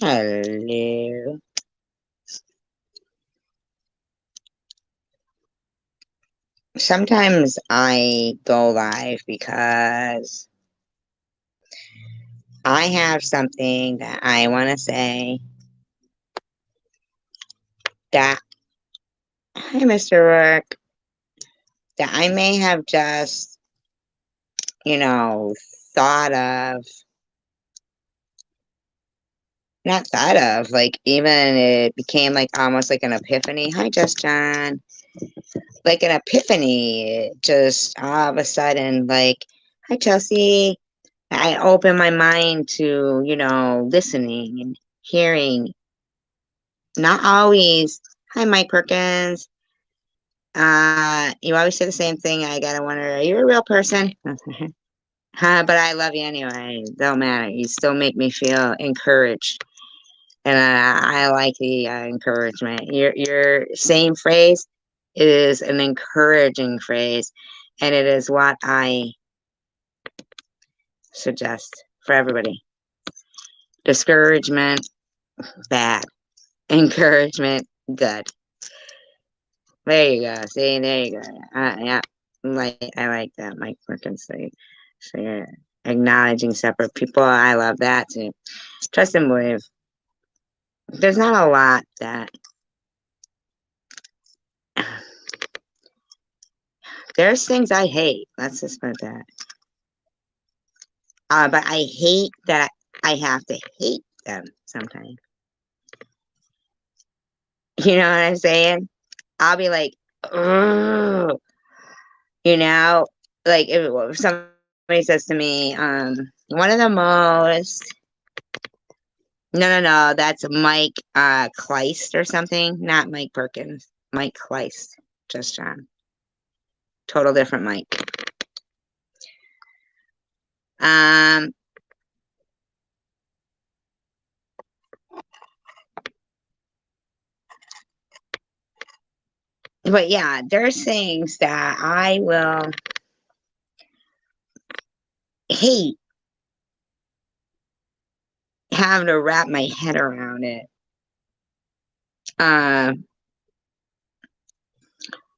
Hello. Sometimes I go live because I have something that I want to say that, hi, Mr. Rourke, that I may have just, you know, thought of, not thought of, like even it became like almost like an epiphany. Hi, Just John. Like an epiphany, just all of a sudden, like, hi, Chelsea. I open my mind to, listening and hearing. Not always. Hi, Mike Perkins. You always say the same thing. I gotta wonder, are you a real person? But I love you anyway. Don't matter. You still make me feel encouraged, and I like the encouragement. Your same phrase is an encouraging phrase, and it is what I suggest for everybody. Discouragement, bad. Encouragement, good. There you go. See, there you go. Yeah, I like that, Mike Perkins. So you're acknowledging separate people. I love that too. Trust and believe. There's not a lot that there's things I hate. Let's just put that. But I hate that I have to hate them sometimes. You know what I'm saying? I'll be like, oh, like if somebody says to me, one of the most, no, that's Mike Kleist or something, not Mike Perkins, Mike Kleist, just John, total different Mike. But yeah, there's things that I will hate having to wrap my head around it.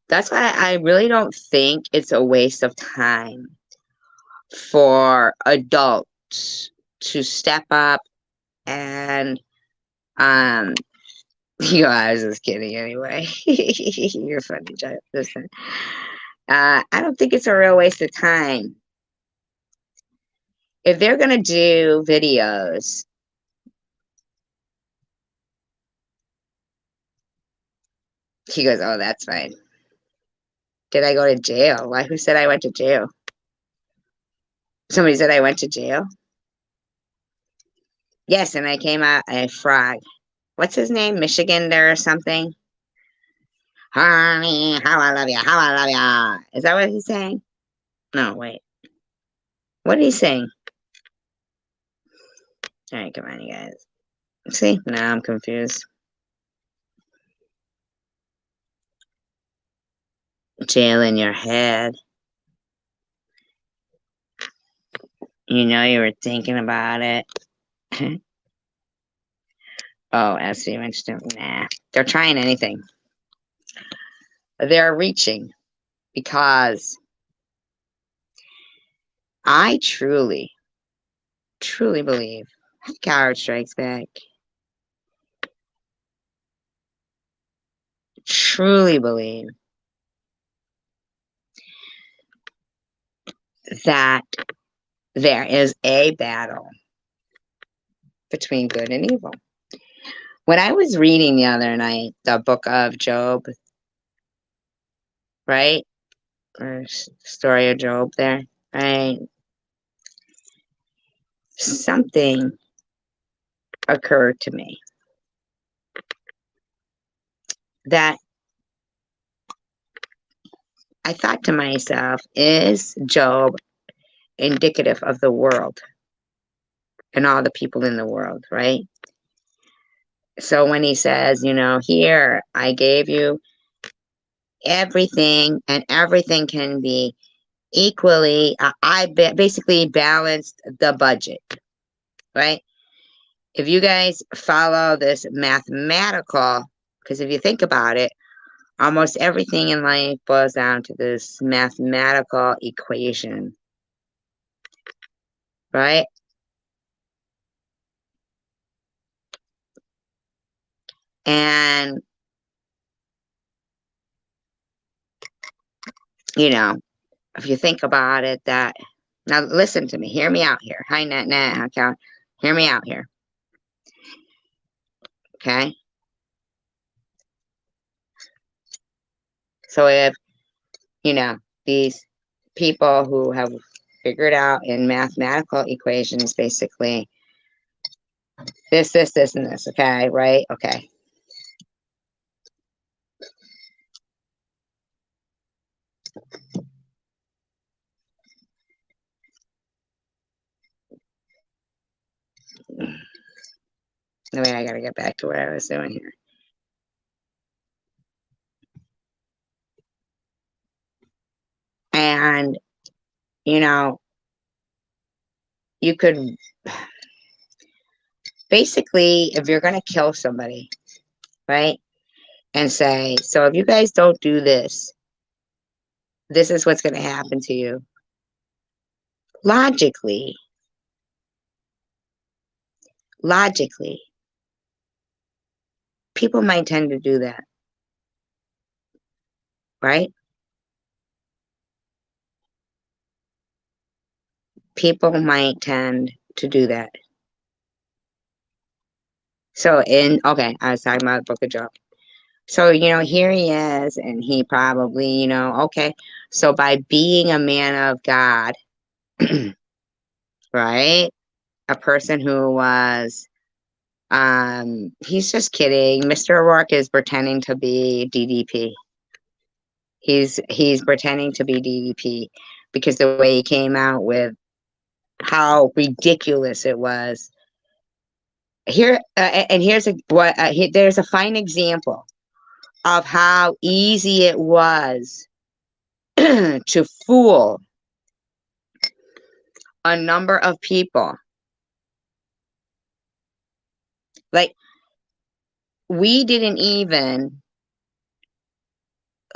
That's why I really don't think it's a waste of time for adults to step up and I was just kidding anyway. You're funny, listen. I don't think it's a real waste of time. If they're gonna do videos, he goes, "Oh, that's fine." Did I go to jail? Why? Who said I went to jail? Somebody said I went to jail. Yes, and I came out a frog. What's his name? Michigan there or something? Honey, how I love you, how I love you. Is that what he's saying? No, wait. What did he sing? All right, come on, you guys. See, now I'm confused. Jail in your head. You know you were thinking about it. Oh, SV Winston. Nah, they're trying anything. They're reaching because I truly, truly believe Coward Strikes Back. Truly believe that there is a battle between good and evil. When I was reading the other night, the book of Job, right? Or story of Job there, right? Something occurred to me that I thought to myself, is Job indicative of the world and all the people in the world, right? So when he says, here, I gave you everything and everything can be equally, I basically balanced the budget, right? if you guys follow this mathematical, because if you think about it, almost everything in life boils down to this mathematical equation, right? And, you know, if you think about it, that now listen to me, hear me out here. Hi, Net, okay? Hear me out here, okay? So if, these people who have figured out in mathematical equations, basically, this, and this, okay, right? Okay. Wait, I gotta get back to what I was doing here. And, you could basically, if you're gonna kill somebody, right? And say, so if you guys don't do this, this is what's gonna happen to you. Logically, people might tend to do that, right? People might tend to do that. So okay, I was talking about Book of Job. So, here he is, and he probably, okay. So by being a man of God, right? A person who was, he's just kidding. Mr. O'Rourke is pretending to be DDP. He's pretending to be DDP because the way he came out with how ridiculous it was. Here and here's there's a fine example of how easy it was to fool a number of people. Like, we didn't even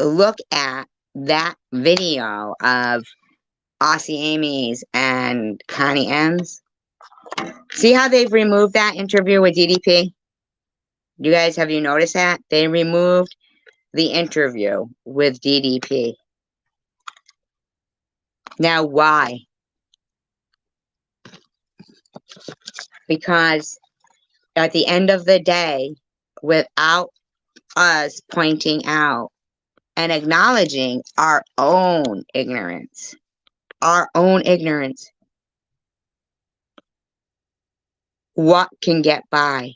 look at that video of Aussie Amy's and Connie M's. See how they've removed that interview with DDP? You guys, have you noticed that? They removed the interview with DDP. Now, why? Because at the end of the day, without us pointing out and acknowledging our own ignorance, what can get by?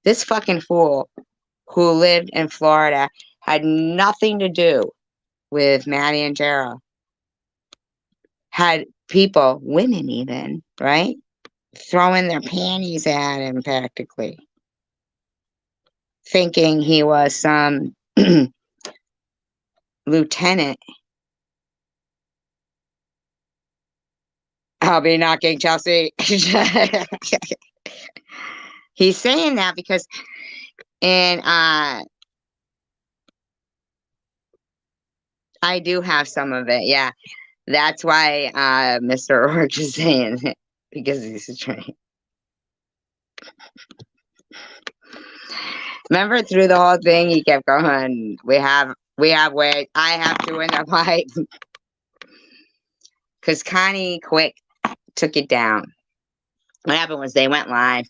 This fucking fool who lived in Florida had nothing to do with Maddie and Jera. Had people, women even, right? Throwing their panties at him practically. Thinking he was some lieutenant. I'll be knocking Chelsea. He's saying that because I do have some of it, yeah. That's why Mr. O'Rourke is saying it, because he's trying. Remember through the whole thing, he kept going, we have ways, I have to in the pipe. Because Connie quick took it down. What happened was they went live.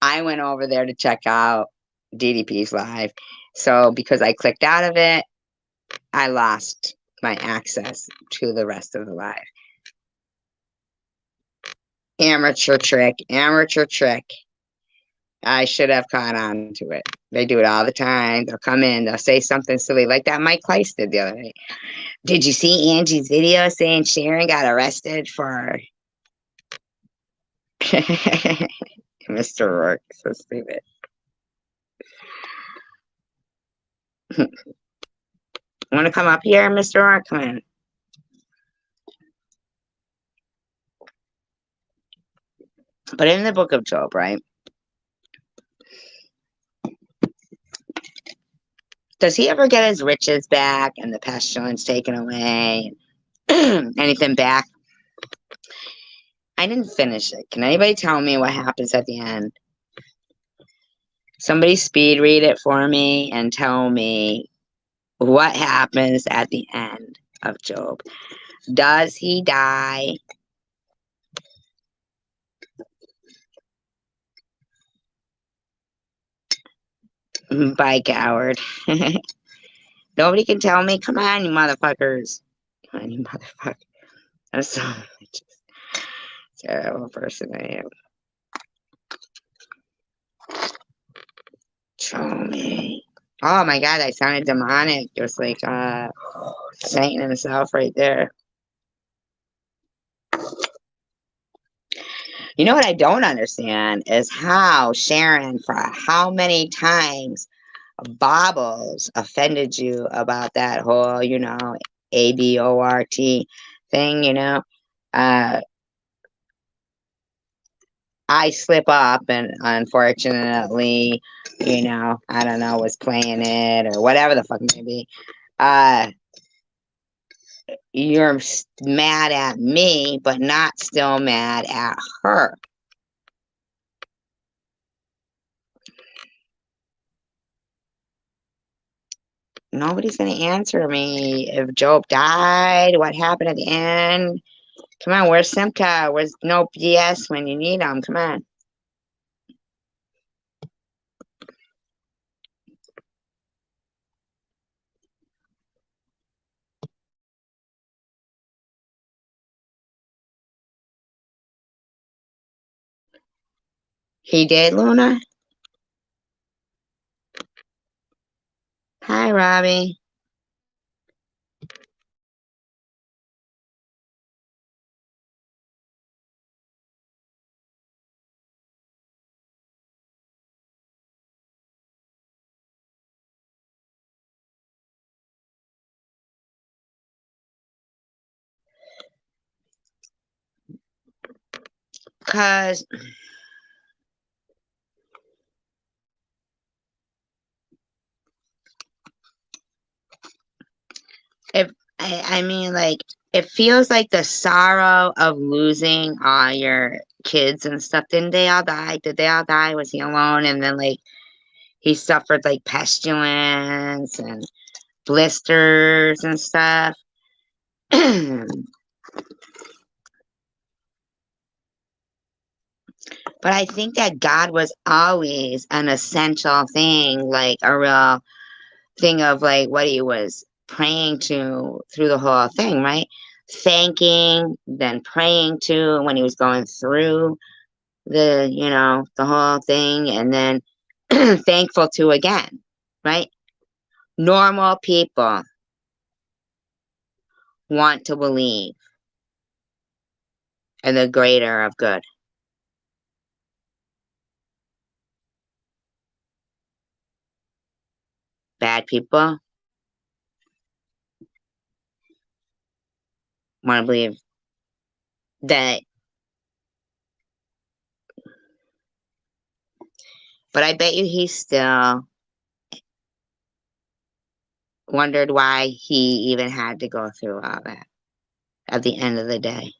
I went over there to check out DDP's live. So because I clicked out of it, I lost my access to the rest of the live. Amateur trick. I should have caught on to it. They do it all the time. They'll come in, they'll say something silly like that Mike Kleiss did the other day. Did you see Angie's video saying Sharon got arrested for Mr. Rourke? So stupid. Want to come up here, Mr. Rourke? Come in. But in the book of Job, right? Does he ever get his riches back and the pestilence taken away? Anything back? I didn't finish it. Can anybody tell me what happens at the end? Somebody speed read it for me and tell me what happens at the end of Job. Does he die? By coward. Nobody can tell me. Come on, you motherfuckers. Come on, you motherfucker. I'm so terrible person I am. Show me. Oh my god, I sounded demonic. Just like Satan himself right there. You know what I don't understand is how Sharon, for how many times Bobbles offended you about that whole, ABORT thing. I slip up and unfortunately, I don't know, was playing it or whatever the fuck it may be. You're mad at me, but not still mad at her. Nobody's going to answer me. If Job died, what happened at the end? Come on, where's Simca? Where's no BS when you need them? Come on. He did, Luna? Hi, Robbie. Because if I mean, like, it feels like the sorrow of losing all your kids and stuff. Didn't they all die? Did they all die? Was he alone? And then, like, he suffered, like, pestilence and blisters and stuff. But I think that God was always an essential thing, like a real thing of like what he was praying to through the whole thing, right? Thanking, then praying to when he was going through the whole thing, and then thankful to again, right? Normal people want to believe in the greater of good. Bad people want to believe that, but I bet you he still wondered why he even had to go through all that at the end of the day.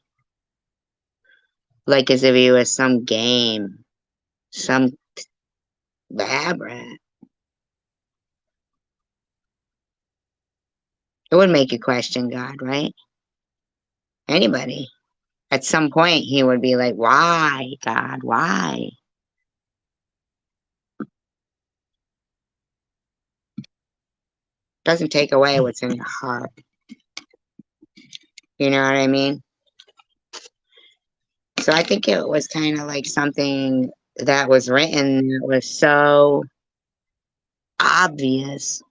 Like as if he was some game, some lab rat. It would make you question God, right? Anybody. At some point, he would be like, why, God, why? Doesn't take away what's in your heart. You know what I mean? So I think it was kind of like something that was written that was so obvious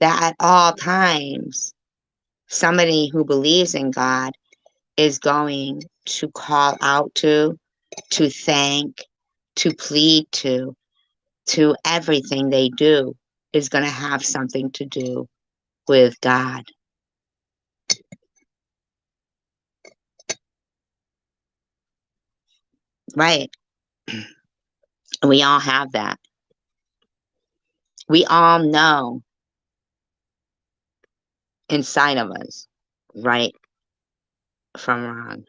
that at all times, somebody who believes in God is going to call out to thank, to plead to everything they do is going to have something to do with God. Right. We all have that. We all know inside of us right from wrong.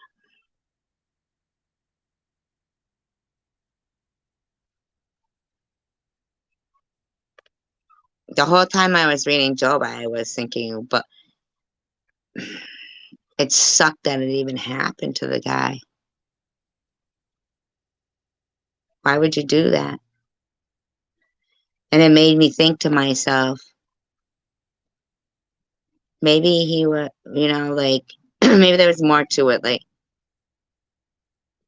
The whole time I was reading Job, I was thinking, but it sucked that it even happened to the guy. Why would you do that? And it made me think to myself, maybe he would, like, maybe there was more to it, like,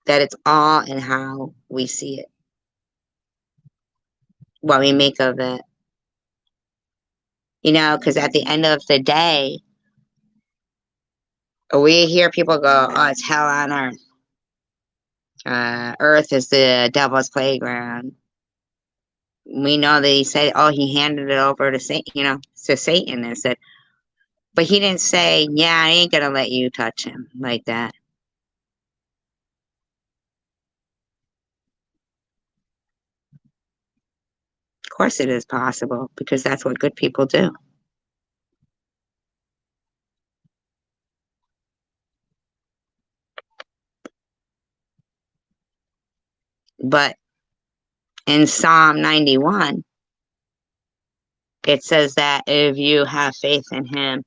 that it's all in how we see it, what we make of it, because at the end of the day, we hear people go, oh, it's hell on earth. Earth is the devil's playground. We know that he said, oh, he handed it over to Satan, to Satan and said, but he didn't say, yeah, I ain't gonna let you touch him like that. Of course it is possible because that's what good people do. But in Psalm 91, it says that if you have faith in him,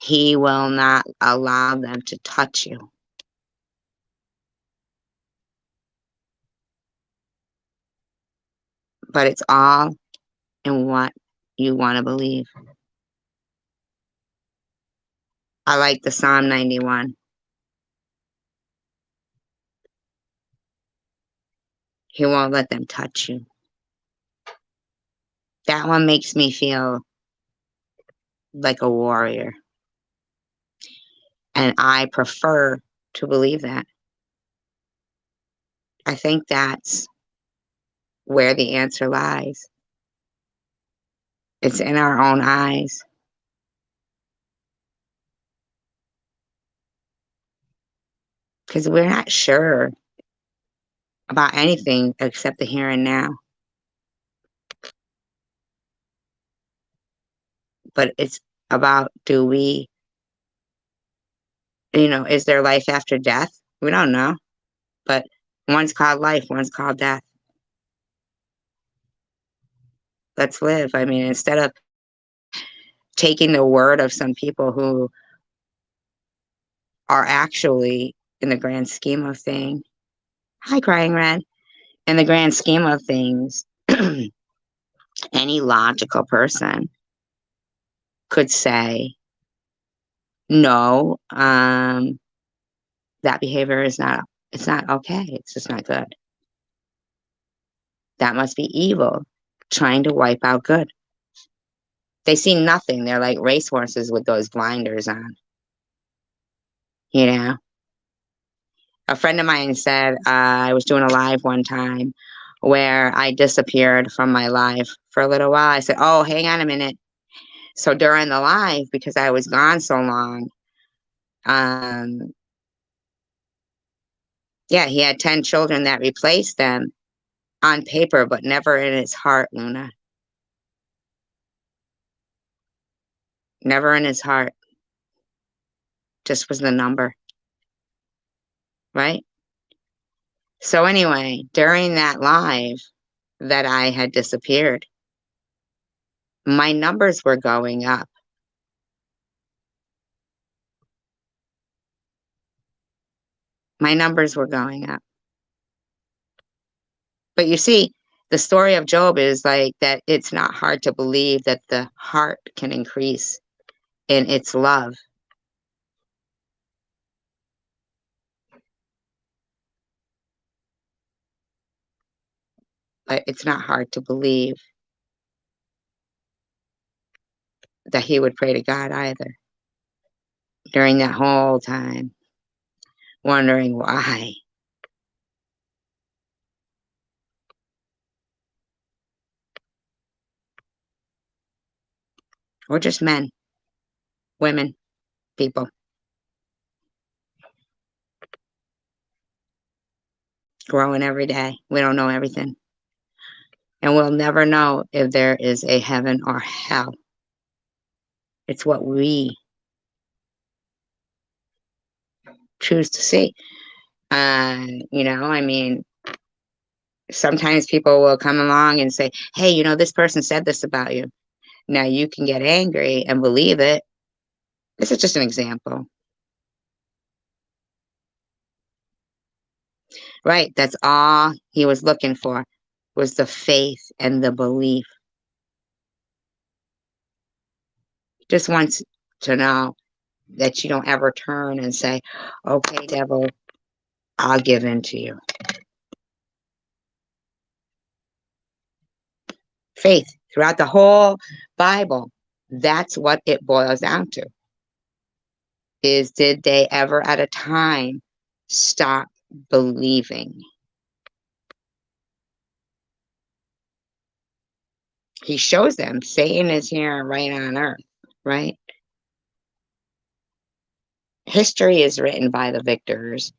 he will not allow them to touch you. But it's all in what you want to believe. I like the Psalm 91. He won't let them touch you. That one makes me feel like a warrior. And I prefer to believe that. I think that's where the answer lies. It's in our own eyes. Because we're not sure about anything except the here and now. But it's about, is there life after death? We don't know. But one's called life, one's called death. Let's live. I mean, instead of taking the word of some people who are actually, in the grand scheme of things, hi, Crying Red, in the grand scheme of things, any logical person could say, no, that behavior is not, it's not okay. It's just not good. That must be evil, trying to wipe out good. They see nothing. They're like racehorses with those blinders on. You know, a friend of mine said I was doing a live one time where I disappeared from my life for a little while. I said, oh, hang on a minute. So during the live, because I was gone so long, yeah, he had 10 children that replaced them on paper, but never in his heart, Luna. Never in his heart. Just was the number. Right? So anyway, during that live that I had disappeared, my numbers were going up. My numbers were going up. But you see, the story of Job is like that it's not hard to believe that the heart can increase in its love. But it's not hard to believe that he would pray to God either during that whole time, wondering why. We're just men, women, people. growing every day. We don't know everything. And we'll never know if there is a heaven or hell. It's what we choose to see. I mean, sometimes people will come along and say, hey, this person said this about you. Now you can get angry and believe it. This is just an example. Right. That's all he was looking for was the faith and the belief. Just wants to know that you don't ever turn and say, okay, devil, I'll give in to you. Faith throughout the whole Bible, that's what it boils down to. Is did they ever at a time stop believing? He shows them Satan is here right on earth, right? History is written by the victors.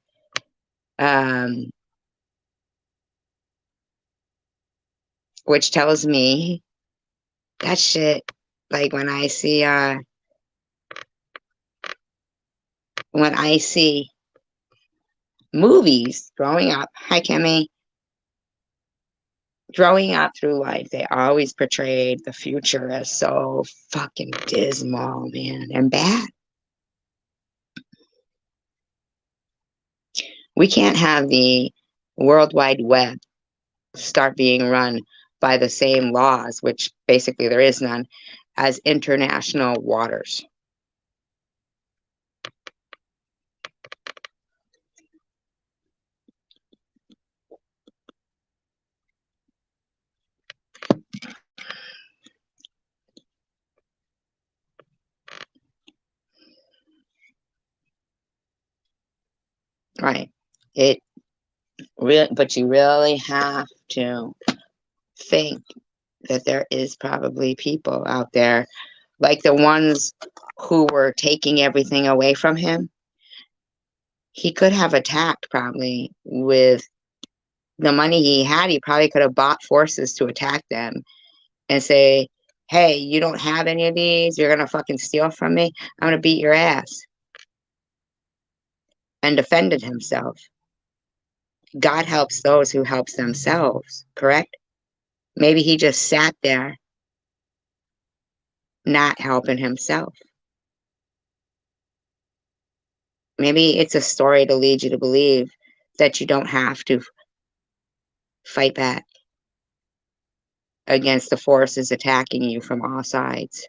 Which tells me that shit, like when I see movies growing up, hi Kimmy, growing up through life, they always portrayed the future as so fucking dismal, man, and bad. We can't have the World Wide Web start being run by the same laws, which basically there is none, as international waters. Right. But you really have to think that there is probably people out there like the ones who were taking everything away from him. He could have attacked probably with the money he had. He probably could have bought forces to attack them and say, hey, you don't have any of these. You're going to fucking steal from me. I'm going to beat your ass. And defended himself. God helps those who helps themselves, correct? Maybe he just sat there not helping himself. Maybe it's a story to lead you to believe that you don't have to fight back against the forces attacking you from all sides.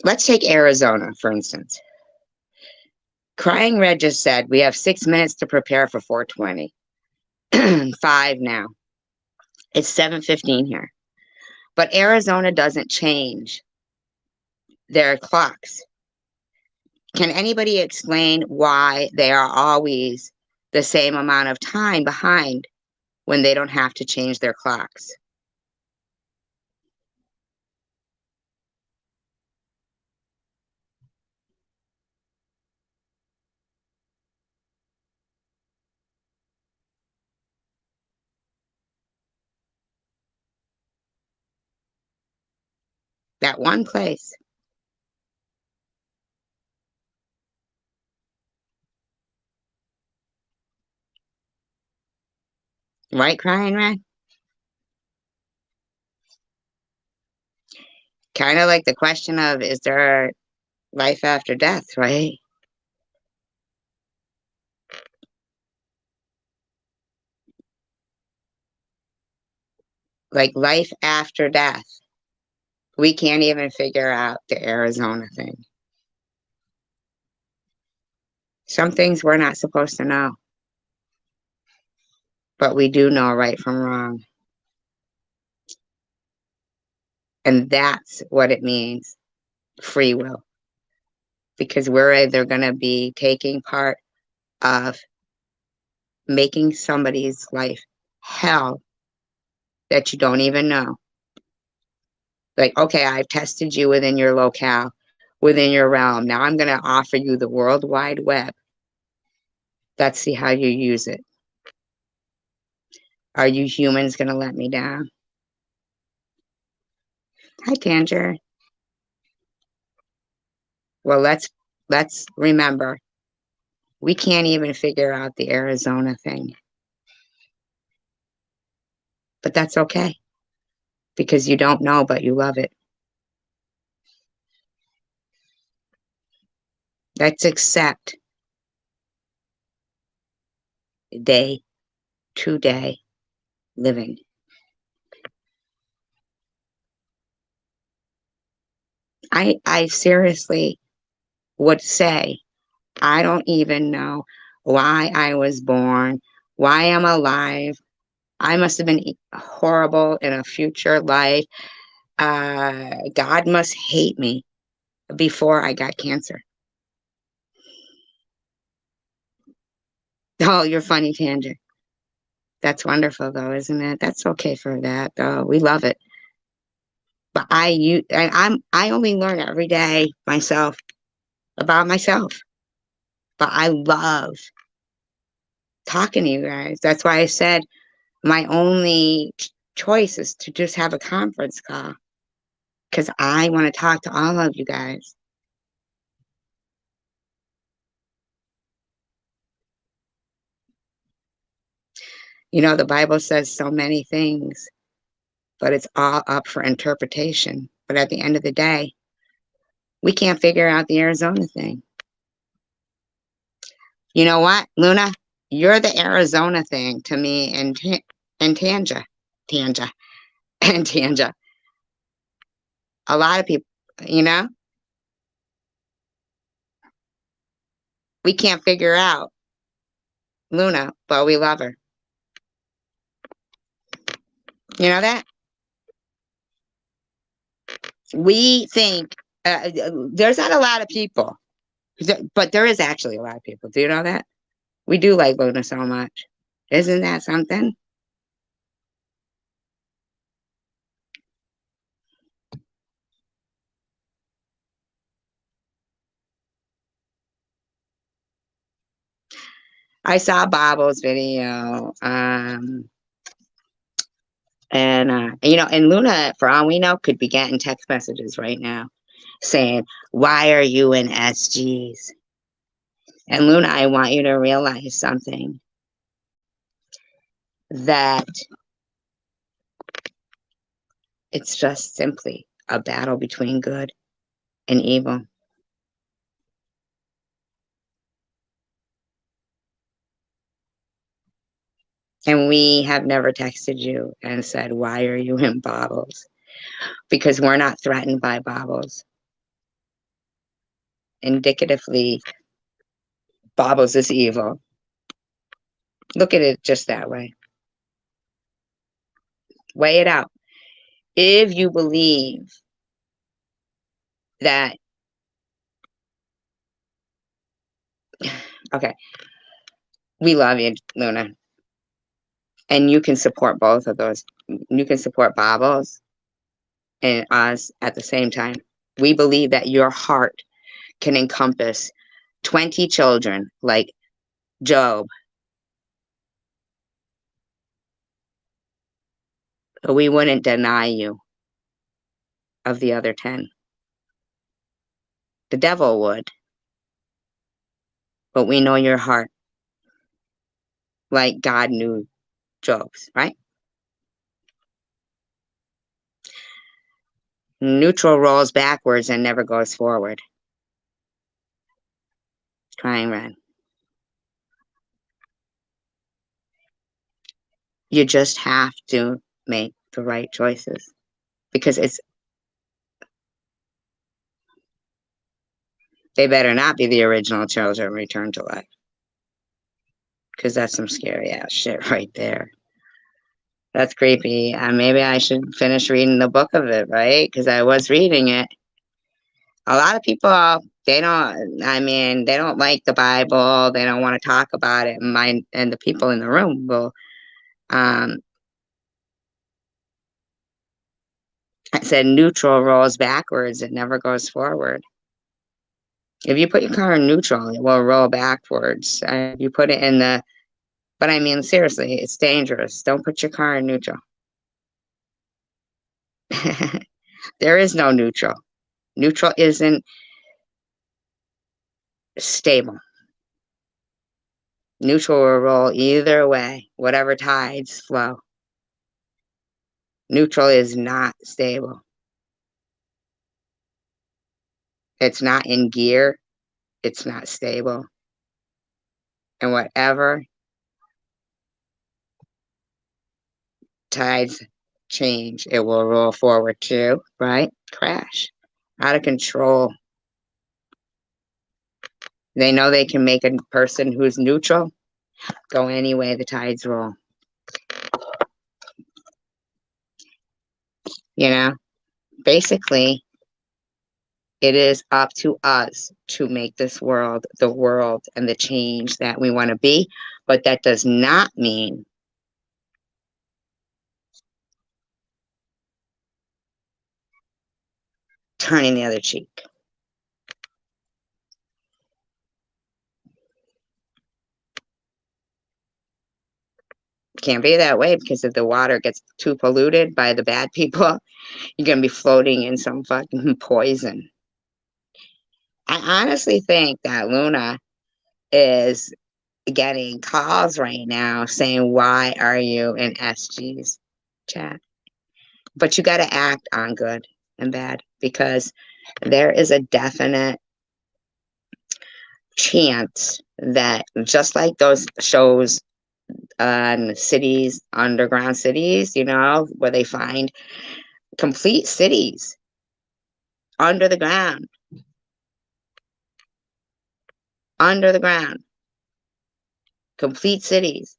Let's take Arizona, for instance. Crying Red just said we have 6 minutes to prepare for 420. 5 now. It's 7:15 here. But Arizona doesn't change their clocks. Can anybody explain why they are always the same amount of time behind when they don't have to change their clocks? That one place. Right, Crying Red? Kind of like the question of, is there life after death, right? Like life after death. We can't even figure out the Arizona thing. Some things we're not supposed to know, but we do know right from wrong. And that's what it means, free will. Because we're either going to be taking part of making somebody's life hell that you don't even know. Like, okay, I've tested you within your locale, within your realm. Now I'm going to offer you the World Wide Web. Let's see how you use it. Are you humans going to let me down? Hi, Tanger. Well, let's remember, we can't even figure out the Arizona thing. But that's okay, because you don't know, but you love it. Let's accept day to day living. I seriously would say, I don't even know why I was born, why I'm alive. I must have been horrible in a future life. God must hate me before I got cancer. Oh, you're funny, Tangent. That's wonderful, though, isn't it? That's okay for that, though. We love it. But I only learn every day myself about myself. But I love talking to you guys. That's why I said my only choice is to just have a conference call, because I want to talk to all of you guys. You know, the Bible says so many things, but it's all up for interpretation. But at the end of the day, we can't figure out the Arizona thing. You know what, Luna? You're the Arizona thing to me and Tanja, and Tanja. A lot of people, you know, we can't figure out Luna, but we love her. You know that? We think there's not a lot of people, but there is actually a lot of people. Do you know that? We do like Luna so much. Isn't that something? I saw Bobble's video. And you know, and Luna, for all we know, could be getting text messages right now saying, "Why are you in SGs?" And Luna, I want you to realize something, that it's just simply a battle between good and evil. And we have never texted you and said, "Why are you in Bobbles?" Because we're not threatened by Bobbles. Indicatively, Bobbles is evil. Look at it just that way. Weigh it out. If you believe that, okay, we love you, Luna, and you can support both of those. You can support Bobbles and us at the same time. We believe that your heart can encompass 20 children like Job, but we wouldn't deny you of the other 10. The devil would, but we know your heart like God knew Job's, right? Neutral rolls backwards and never goes forward. Crying red. You just have to make the right choices, because They better not be the original children returned to life. Because that's some scary ass shit right there. That's creepy. Maybe I should finish reading the book of it, right? Because I was reading it. A lot of people, they don't, I mean, they don't like the Bible. They don't want to talk about it. And the people in the room will, I said neutral rolls backwards. It never goes forward. If you put your car in neutral, it will roll backwards. If you put it in the, but I mean, seriously, it's dangerous. Don't put your car in neutral. There is no neutral. Neutral isn't stable. Neutral will roll either way, whatever tides flow. Neutral is not stable. It's not in gear. It's not stable. And whatever tides change, it will roll forward too, right? Crash. Out of control. They know they can make a person who's neutral go any way the tides roll. You know, basically, it is up to us to make this world the world and the change that we want to be. But that does not mean turning the other cheek. Can't be that way, because if the water gets too polluted by the bad people, you're going to be floating in some fucking poison. I honestly think that Luna is getting calls right now saying, why are you in SG's chat? But you got to act on good and bad, because there is a definite chance that, just like those shows on cities, underground cities, you know, where they find complete cities under the ground, complete cities,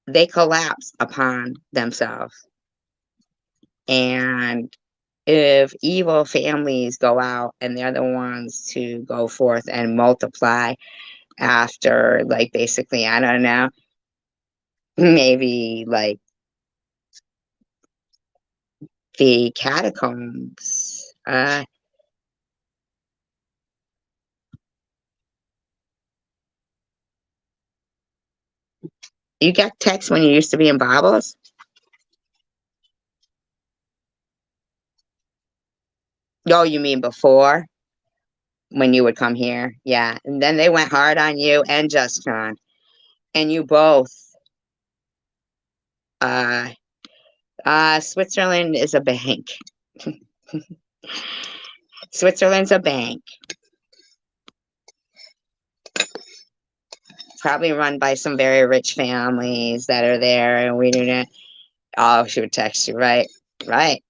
they collapse upon themselves. And if evil families go out and they're the ones to go forth and multiply after, like, basically, I don't know, maybe like the catacombs. You got texts when you used to be in Bibles? Oh, you mean before? When you would come here? Yeah. And then they went hard on you and Just John. And you both. Switzerland is a bank. Switzerland's a bank. Probably run by some very rich families that are there, and we do not. Oh, she would text you, right? Right.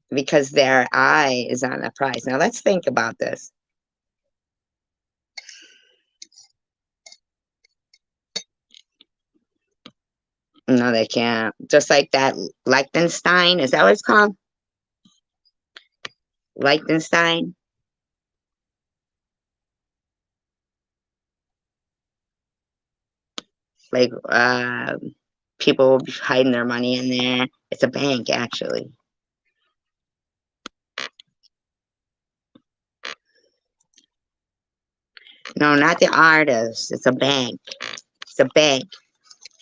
Because their eye is on the prize. Now let's think about this. No, they can't. Just like that Liechtenstein, is that what it's called? Liechtenstein? Like, people will be hiding their money in there. It's a bank, actually. No, not the artist. It's a bank. It's a bank.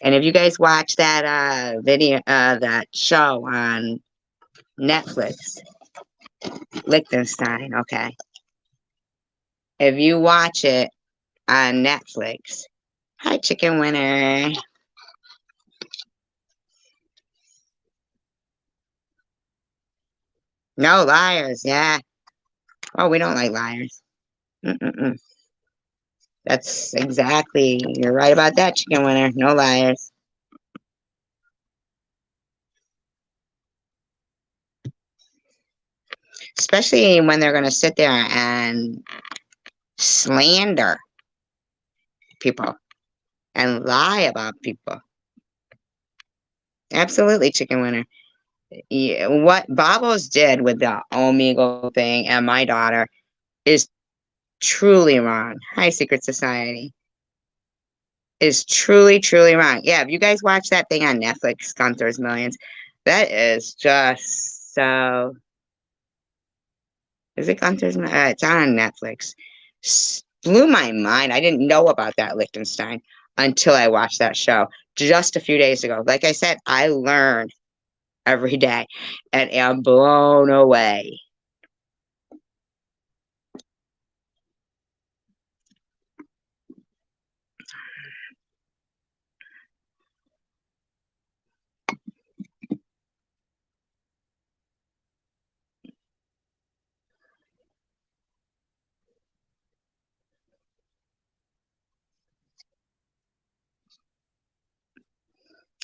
And if you guys watch that video, that show on Netflix, Liechtenstein, okay. If you watch it on Netflix, hi, chicken winner. No liars, yeah. Oh, we don't like liars. Mm-mm-mm. That's exactly, you're right about that, chicken winner. No liars. especially when they're going to sit there and slander people and lie about people. Absolutely, chicken winner. Yeah, what Babos did with the Omegle thing and my daughter is truly wrong. Hi, Secret Society. Is truly, truly wrong. Yeah, if you guys watch that thing on Netflix, Gunther's Millions, that is just so. Is it Gunther's? It's on Netflix. Blew my mind. I didn't know about that Liechtenstein until I watched that show just a few days ago. Like I said, I learn every day and am blown away.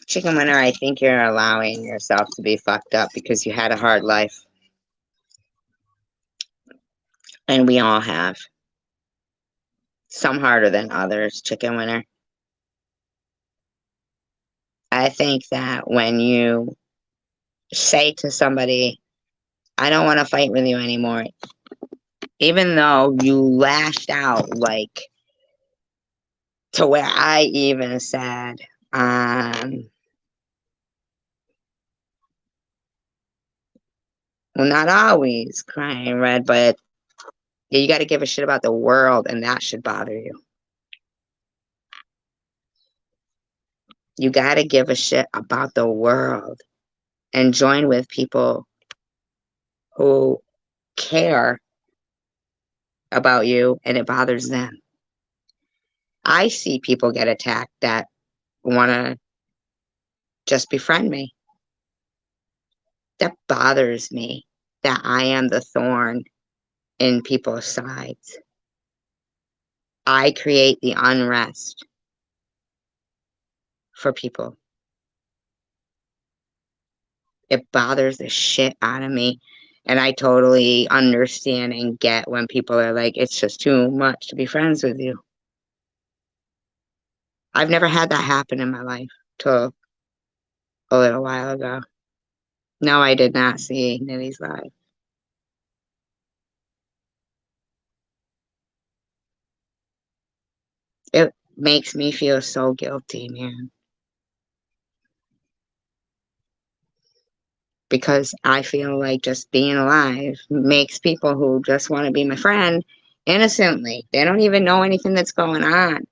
Chicken winner, I think you're allowing yourself to be fucked up because you had a hard life. And we all have. Some harder than others, chicken winner. I think that when you say to somebody, I don't want to fight with you anymore, even though you lashed out, like to where I even said, well, not always crying red, but you got to give a shit about the world, and that should bother you. You got to give a shit about the world and join with people who care about you and it bothers them. I see people get attacked that want to just befriend me. That bothers me that I am the thorn in people's sides. I create the unrest for people. It bothers the shit out of me. And I totally understand and get when people are like, it's just too much to be friends with you. I've never had that happen in my life till a little while ago. No, I did not see Nitty's live. It makes me feel so guilty, man. Because I feel like just being alive makes people who just want to be my friend innocently. They don't even know anything that's going on.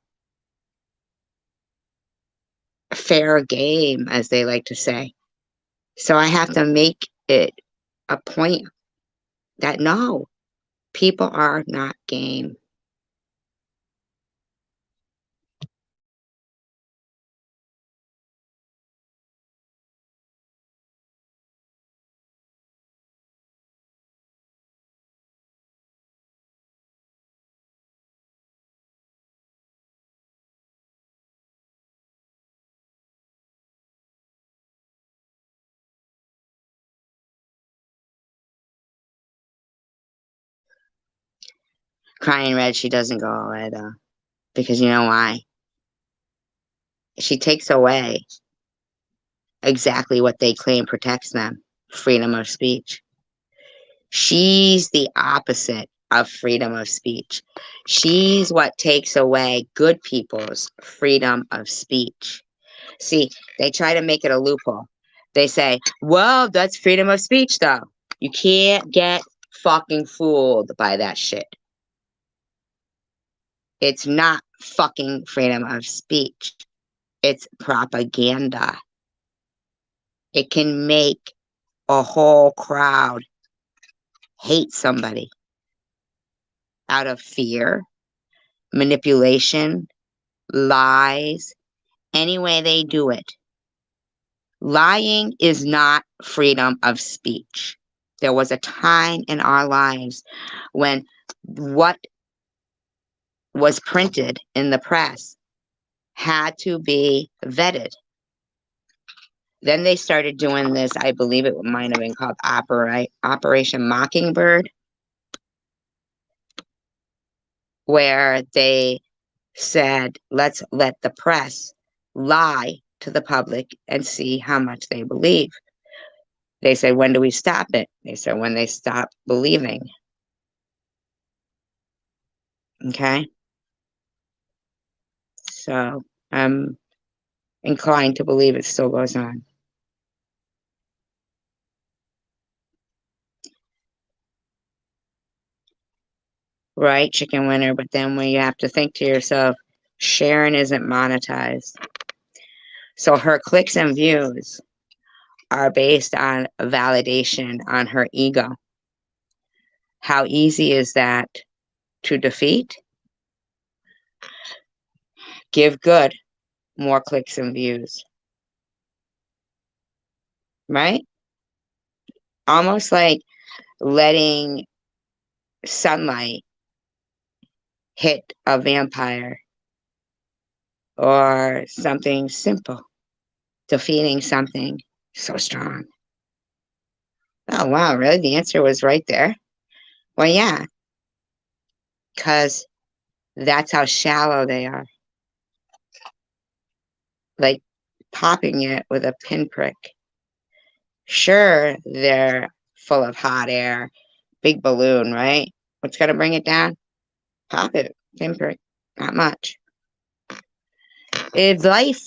Fair game, as they like to say. So I have to make it a point that no, people are not game. Crying red, she doesn't go away though. Because you know why? She takes away exactly what they claim protects them, freedom of speech. She's the opposite of freedom of speech. She's what takes away good people's freedom of speech. See, they try to make it a loophole. They say, well, that's freedom of speech, though. You can't get fucking fooled by that shit. It's not fucking freedom of speech. It's propaganda. It can make a whole crowd hate somebody out of fear, manipulation, lies, any way they do it. Lying is not freedom of speech. There was a time in our lives when what was printed in the press had to be vetted. Then they started doing this, I believe it might have been called Operation Mockingbird, where they said, let's let the press lie to the public and see how much they believe. They said, when do we stop it? They said, when they stop believing. Okay? So I'm inclined to believe it still goes on. Right, chicken winner, but then when you have to think to yourself, Sharon isn't monetized. So her clicks and views are based on validation on her ego. How easy is that to defeat? Give good more clicks and views, right? Almost like letting sunlight hit a vampire or something simple, defeating something so strong. Oh, wow, really? The answer was right there? Well, yeah, because that's how shallow they are. Like popping it with a pinprick. Sure, they're full of hot air, big balloon, right? What's going to bring it down? Pop it, pinprick, not much. If life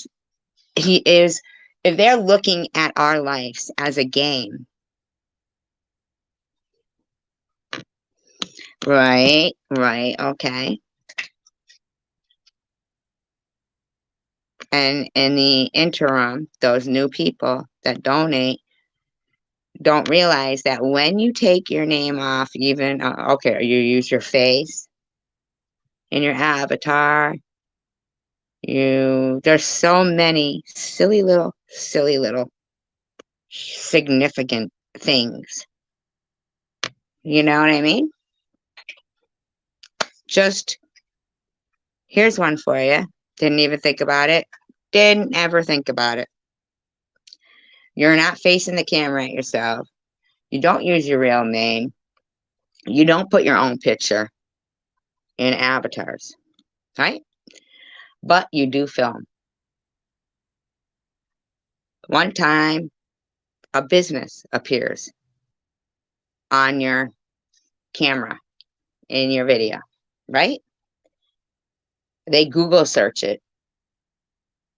he is, if they're looking at our lives as a game, right, okay. And in the interim, those new people that donate don't realize that when you take your name off, even, okay, you use your face in your avatar, there's so many silly little significant things. You know what I mean? Just, here's one for you. Didn't even think about it. Didn't ever think about it. You're not facing the camera at yourself. You don't use your real name. You don't put your own picture in avatars, right? But you do film. One time, a business appears on your camera in your video, right? They Google search it.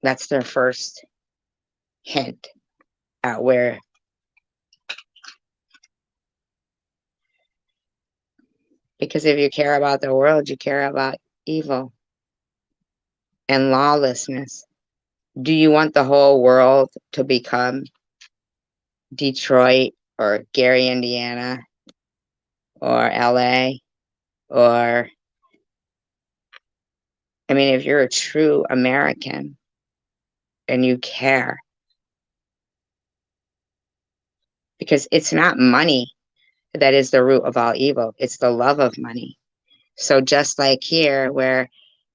That's their first hint at where. Because if you care about the world, you care about evil and lawlessness. Do you want the whole world to become Detroit or Gary, Indiana, or LA? Or, I mean, if you're a true American and you care, because it's not money that is the root of all evil, it's the love of money. So just like here, where,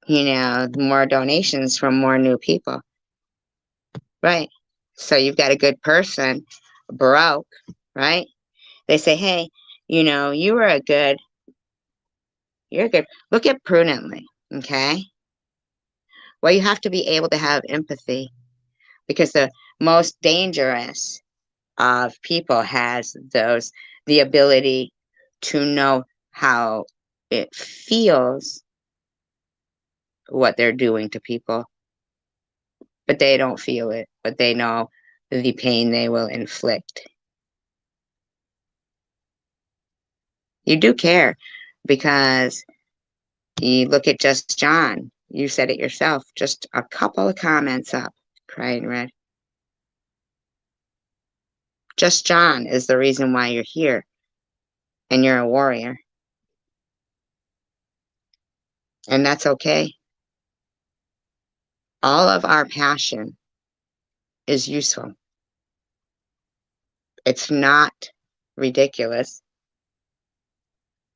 more donations from more new people, right? So you've got a good person, broke, right? They say, hey, you're good. Look at prudently, okay? Well, you have to be able to have empathy, because the most dangerous of people has the ability to know how it feels what they're doing to people, but they don't feel it, but they know the pain they will inflict. You do care, because you look at Just John. You said it yourself, just a couple of comments up, crying red. Just John is the reason why you're here, and you're a warrior. And that's okay. All of our passion is useful. It's not ridiculous.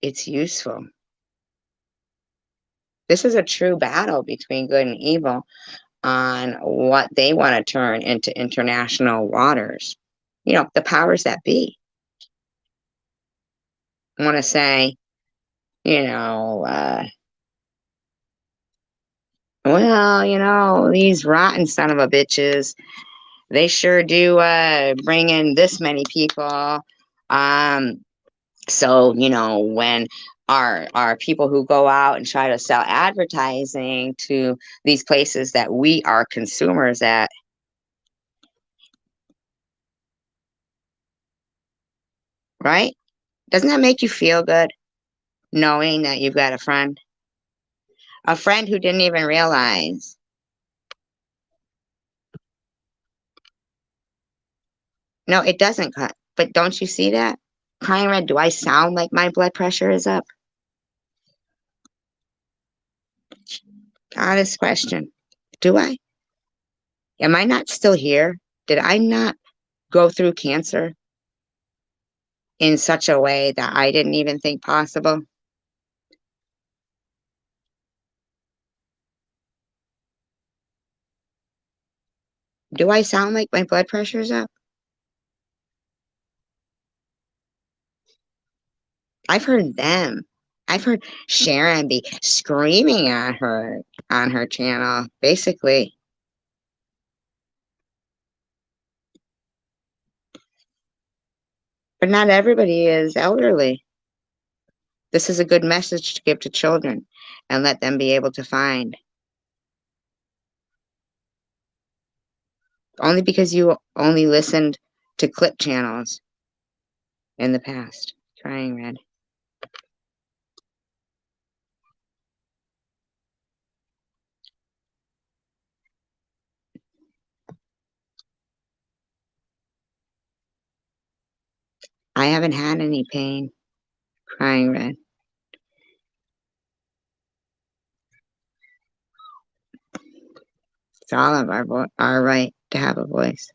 It's useful. This is a true battle between good and evil. on what they want to turn into international waters. The powers that be want to say, you know, uh, well, these rotten son of a bitches, they sure do bring in this many people. Um, so, when our people who go out and try to sell advertising to these places that we are consumers at, right? Doesn't that make you feel good knowing that you've got a friend who didn't even realize? No, it doesn't cut. But don't you see that? Crying red, do I sound like my blood pressure is up? Honest question. Do I? Am I not still here? Did I not go through cancer in such a way that I didn't even think possible? Do I sound like my blood pressure is up? I've heard them. I've heard Sharon be screaming at her on her channel, basically. But not everybody is elderly. This is a good message to give to children and let them be able to find. Only because you only listened to clip channels in the past. Crying red. I haven't had any pain. Crying red. It's all of our right to have a voice.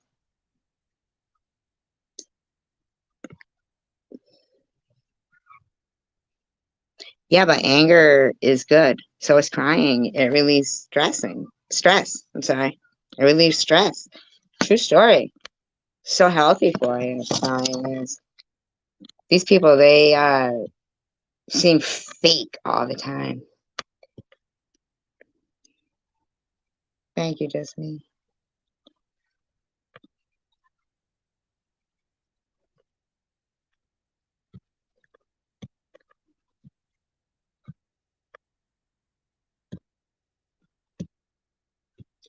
Yeah, but anger is good. So is crying. It relieves stress. I'm sorry. It relieves stress. True story. So healthy for you. Crying is. These people, they seem fake all the time. Thank you, just me.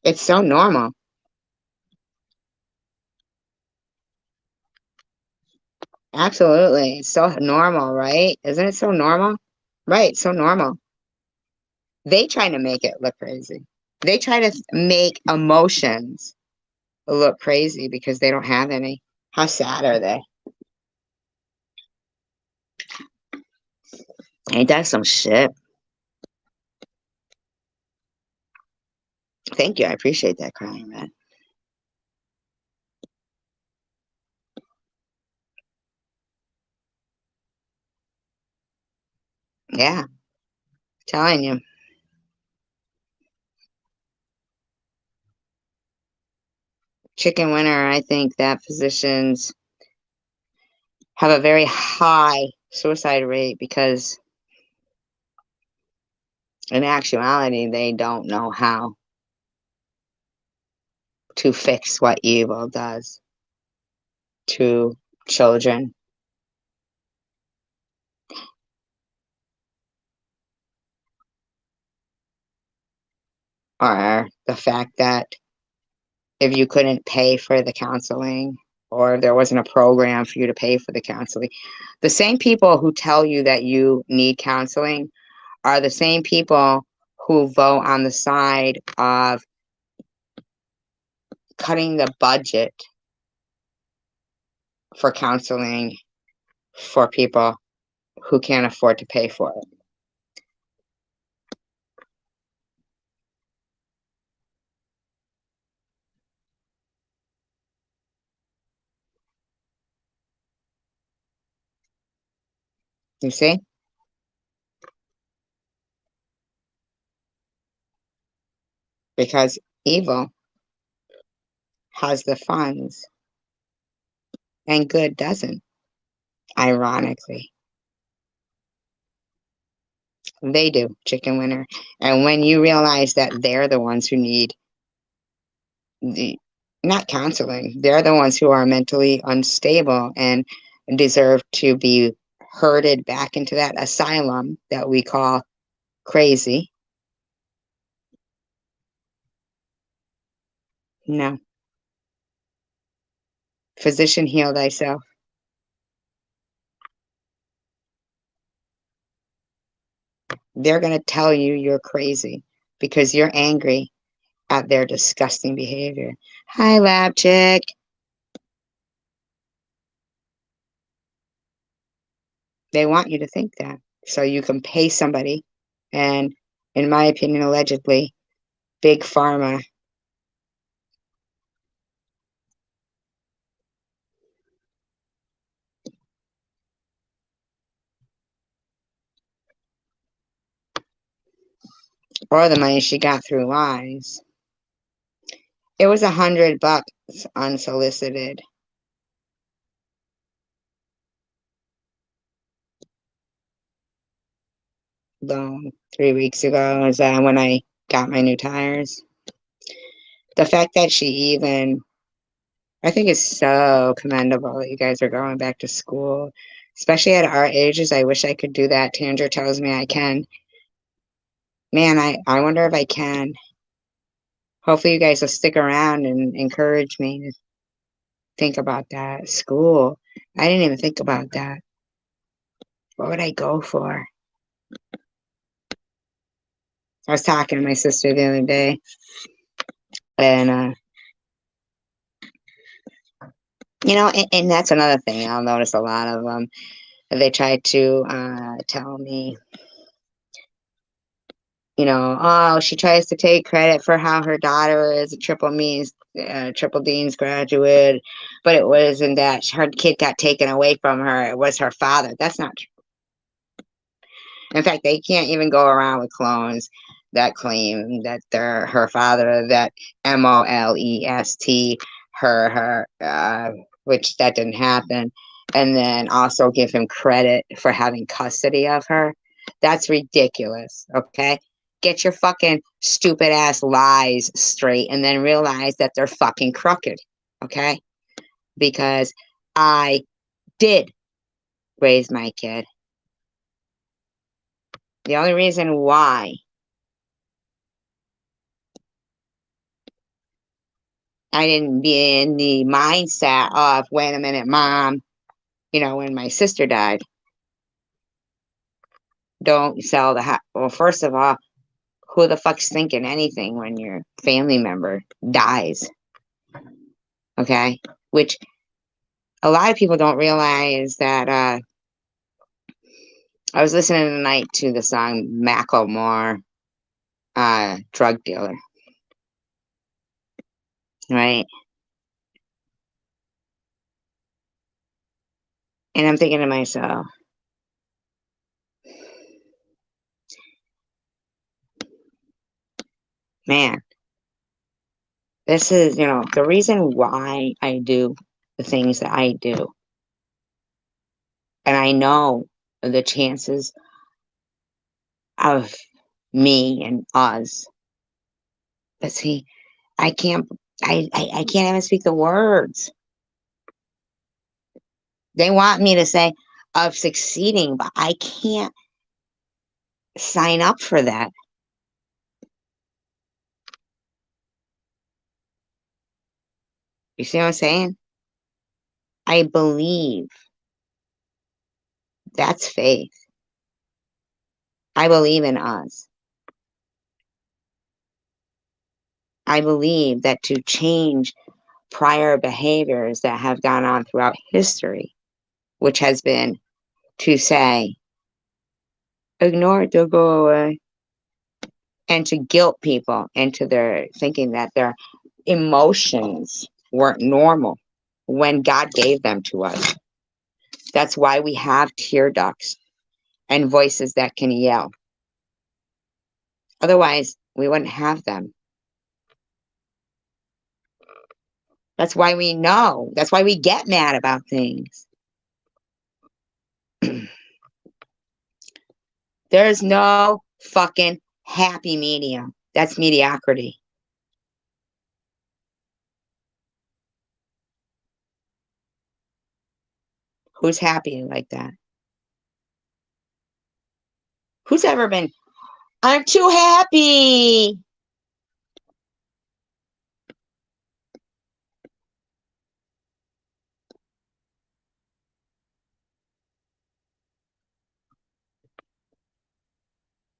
It's so normal. Absolutely. It's so normal, right? Isn't it so normal? Right, so normal. They try to make it look crazy. They try to make emotions look crazy because they don't have any. How sad are they? Ain't that some shit? Thank you. I appreciate that, crying man. Yeah, telling you. Chicken winner, I think that physicians have a very high suicide rate because in actuality, they don't know how to fix what evil does to children, or the fact that if you couldn't pay for the counseling or if there wasn't a program for you to pay for the counseling, the same people who tell you that you need counseling are the same people who vote on the side of cutting the budget for counseling for people who can't afford to pay for it. You see? Because Evil has the funds and good doesn't, ironically. They do, chicken winner. And when you realize that they're the ones who need the not counseling, they're the ones who are mentally unstable and deserve to be herded back into that asylum that we call crazy. No. Physician, heal thyself. They're going to tell you you're crazy because you're angry at their disgusting behavior. Hi, lab chick. They want you to think that. So you can pay somebody, and in my opinion, allegedly, big pharma, or the money she got through lies. It was $100 unsolicited. Loan 3 weeks ago is when I got my new tires. The fact that she even, I think it's so commendable that you guys are going back to school, especially at our ages. I wish I could do that. Tanger tells me I can. Man, I wonder if I can. Hopefully you guys will stick around and encourage me to think about that. School. I didn't even think about that. What would I go for? I was talking to my sister the other day, and and that's another thing. I'll notice a lot of them. They try to tell me, oh, she tries to take credit for how her daughter is a triple dean's graduate, but it wasn't that her kid got taken away from her. It was her father. That's not true. In fact, they can't even go around with clones that claim that they're her father, that molest which that didn't happen, and then also give him credit for having custody of her. That's ridiculous. Okay, get your fucking stupid ass lies straight, and then realize that they're fucking crooked. Okay, because I did raise my kid. The only reason why I didn't be in the mindset of, wait a minute, mom, when my sister died, don't sell the house. Well, first of all, who the fuck's thinking anything when your family member dies? Okay. Which a lot of people don't realize that, I was listening tonight to the song Macklemore, Drug Dealer, right? And I'm thinking to myself, man, this is, the reason why I do the things that I do. And I know the chances of me and us. But see, I can't I can't even speak the words. They want me to say of succeeding, but I can't sign up for that. You see what I'm saying? I believe that's faith. I believe in us. I believe that to change prior behaviors that have gone on throughout history, which has been to say, ignore it, they'll go away, and to guilt people into their thinking that their emotions weren't normal when God gave them to us. That's why we have tear ducts and voices that can yell. Otherwise, we wouldn't have them. That's why we know. That's why we get mad about things. There's no fucking happy medium. That's mediocrity. Who's happy like that? Who's ever been, I'm too happy?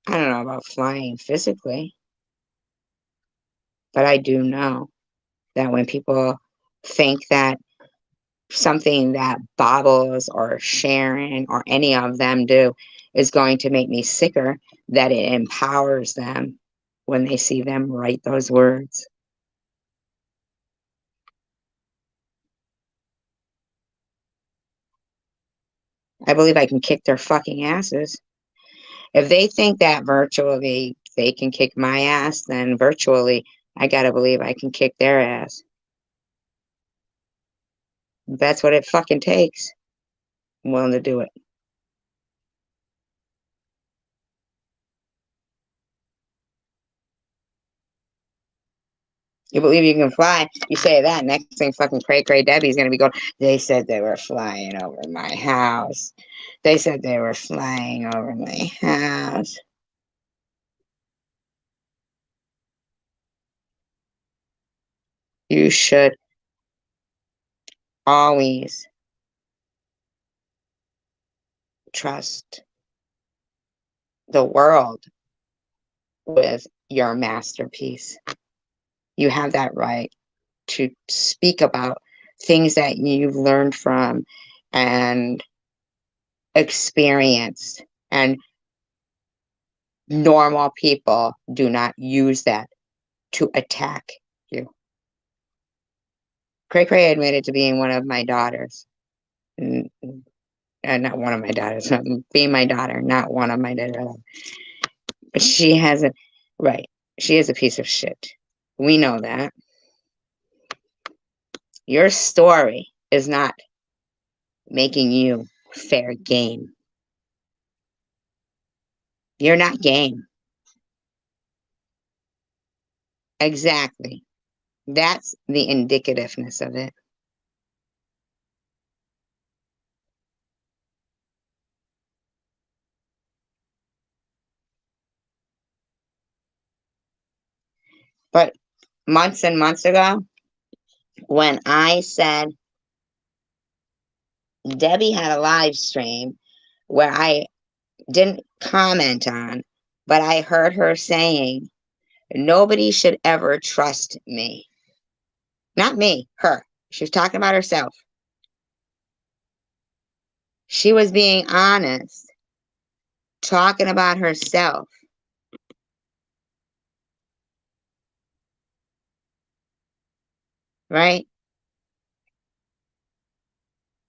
I don't know about flying physically, but I do know that when people think that something that Bobbles or Sharon or any of them do is going to make me sicker, that it empowers them when they see them write those words. I believe I can kick their fucking asses. If they think that virtually they can kick my ass, then virtually I gotta believe I can kick their ass. That's what it fucking takes. I'm willing to do it. You believe you can fly? You say that, next thing fucking Cray Cray Debbie's gonna be going, they said they were flying over my house. They said they were flying over my house. You should always trust the world with your masterpiece. You have that right to speak about things that you've learned from and experienced. And normal people do not use that to attack you. Cray Cray admitted to being one of my daughters. Not one of my daughters, being my daughter, not one of my daughters. But she hasn't, right. She is a piece of shit. We know that. Your story is not making you fair game. You're not game. Exactly. That's the indicativeness of it. But months and months ago, when I said Debbie had a live stream where I didn't comment on, but I heard her saying, nobody should ever trust me. Not me, her. She was talking about herself. She was being honest, talking about herself, right?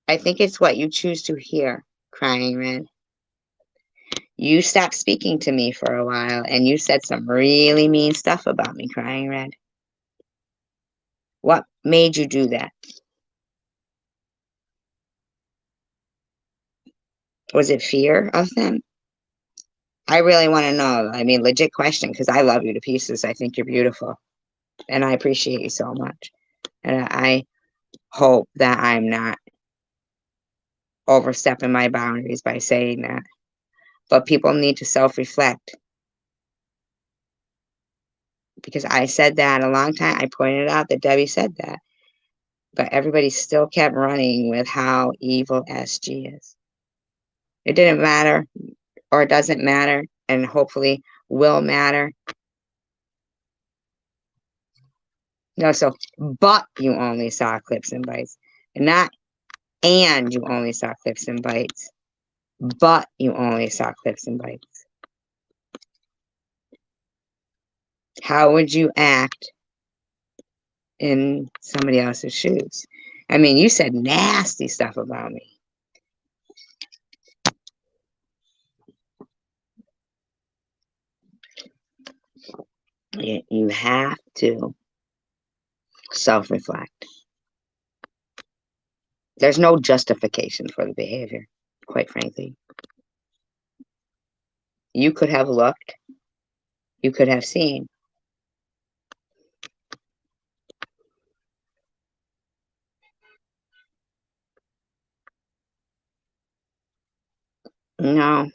I think it's what you choose to hear, Crying Red. You stopped speaking to me for a while and you said some really mean stuff about me, Crying Red. What made you do that? Was it fear of them? I really want to know. I mean, legit question, because I love you to pieces. I think you're beautiful and I appreciate you so much. And I hope that I'm not overstepping my boundaries by saying that. But people need to self-reflect, because I said that a long time. I pointed out that Debbie said that, but everybody still kept running with how evil SG is. It didn't matter, or it doesn't matter, and hopefully will matter. No, so, but you only saw clips and bites, not and you only saw clips and bites, but you only saw clips and bites. How would you act in somebody else's shoes? I mean, you said nasty stuff about me. You have to self-reflect. There's no justification for the behavior, quite frankly. You could have looked, you could have seen. No,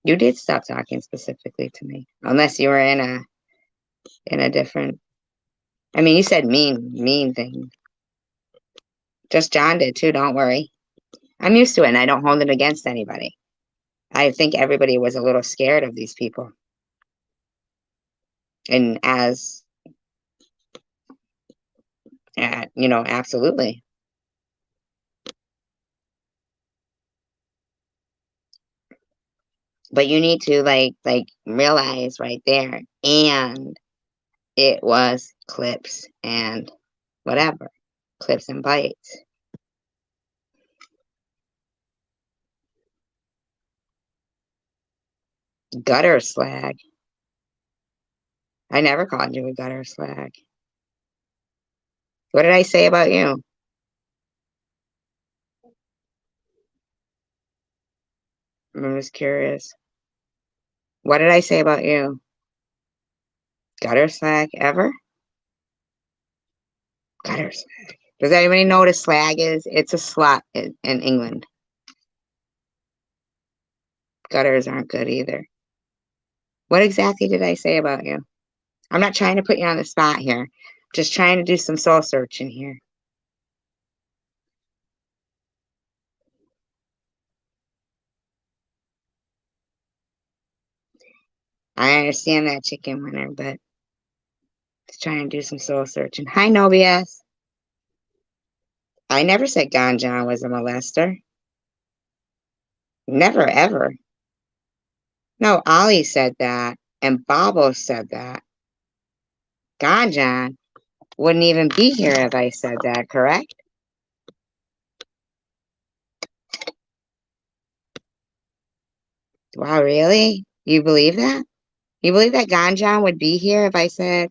you did stop talking specifically to me, unless you were in a different. I mean, you said mean thing. Just John did too. Don't worry. I'm used to it, and I don't hold it against anybody. I think everybody was a little scared of these people, and as absolutely. But you need to like realize right there, and it was clips and whatever, clips and bites. Gutter slag. I never called you a gutter slag. What did I say about you? I'm just curious. What did I say about you? Gutter slag ever? Gutter slag. Does anybody know what a slag is? It's a slut in England. Gutters aren't good either. What exactly did I say about you? I'm not trying to put you on the spot here. Just trying to do some soul searching here. I understand that, chicken winner, but just trying to do some soul searching. Hi, Nobias. I never said Ganjan was a molester. Never, ever. No, Ollie said that, and Babo said that. Ganjan wouldn't even be here if I said that, correct? Wow, really? You believe that? You believe that Ganjan would be here if I said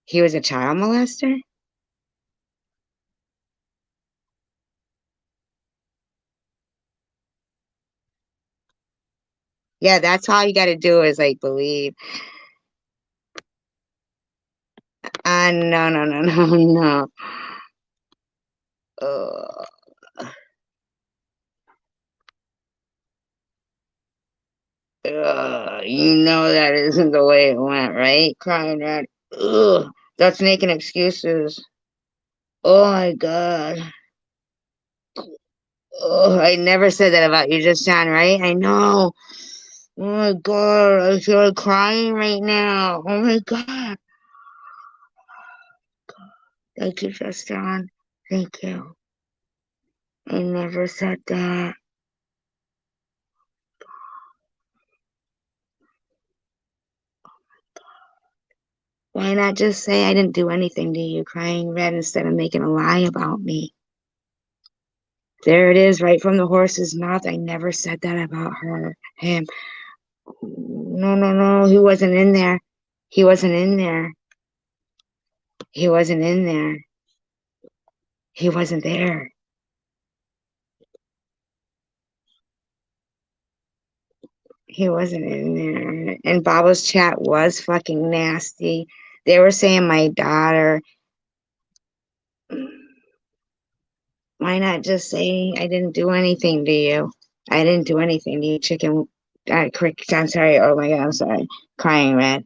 he was a child molester? Yeah, that's all you got to do is like believe. No, no, no, no, no. Uh, you know that isn't the way it went, right? Crying red. Ugh, that's making excuses. Oh my God. Oh, I never said that about you, just John, right? I know. Oh my God, I feel like crying right now. Oh my God. Thank you, just John. Thank you. I never said that. Why not just say I didn't do anything to you, crying red, instead of making a lie about me? There it is, right from the horse's mouth. I never said that about him. No, no, no. He wasn't in there. He wasn't in there. He wasn't in there. He wasn't there. He wasn't in there. And Baba's chat was fucking nasty. They were saying my daughter. Why not just say I didn't do anything to you? I didn't do anything to you, chicken. Quick, I'm sorry. Oh my God, I'm sorry. Crying red.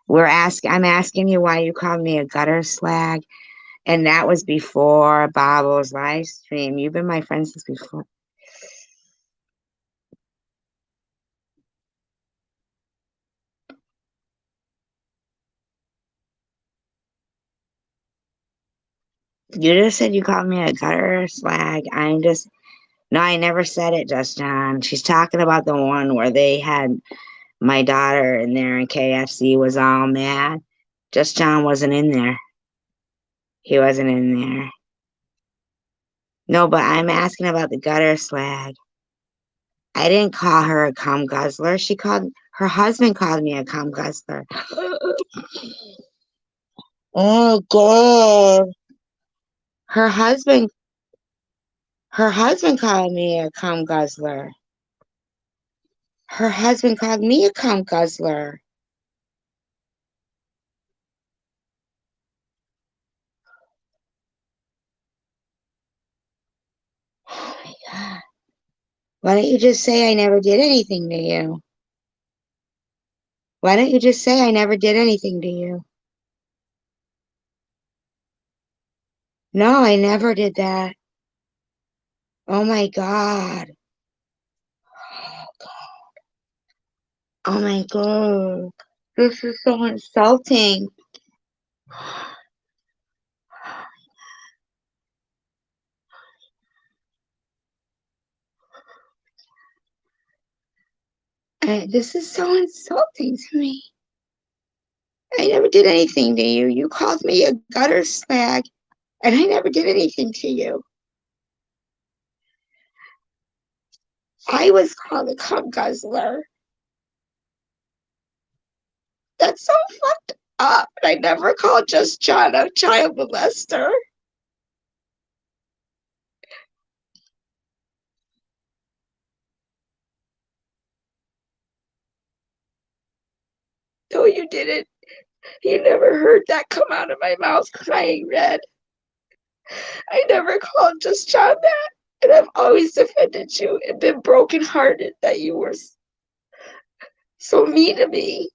I'm asking you why you called me a gutter slag. And that was before Babo's live stream. You've been my friend since before. You just said you called me a gutter slag. No, I never said it, just John. She's talking about the one where they had my daughter in there and KFC was all mad. Just John wasn't in there. He wasn't in there. No, but I'm asking about the gutter slag. I didn't call her a cum guzzler. Her husband called me a cum guzzler. Oh God. Her husband her husband called me a cum guzzler. Her husband called me a cum guzzler. Oh my God. Why don't you just say I never did anything to you? Why don't you just say I never did anything to you? No, I never did that. Oh my God. Oh my God. This is so insulting. This is so insulting to me. I never did anything to you. You called me a gutter slag, and I never did anything to you. I was called a cum guzzler. That's so fucked up. I never called Just John a child molester. No, you didn't. You never heard that come out of my mouth crying red. I never called Just John that. And I've always defended you and been brokenhearted that you were so mean to me.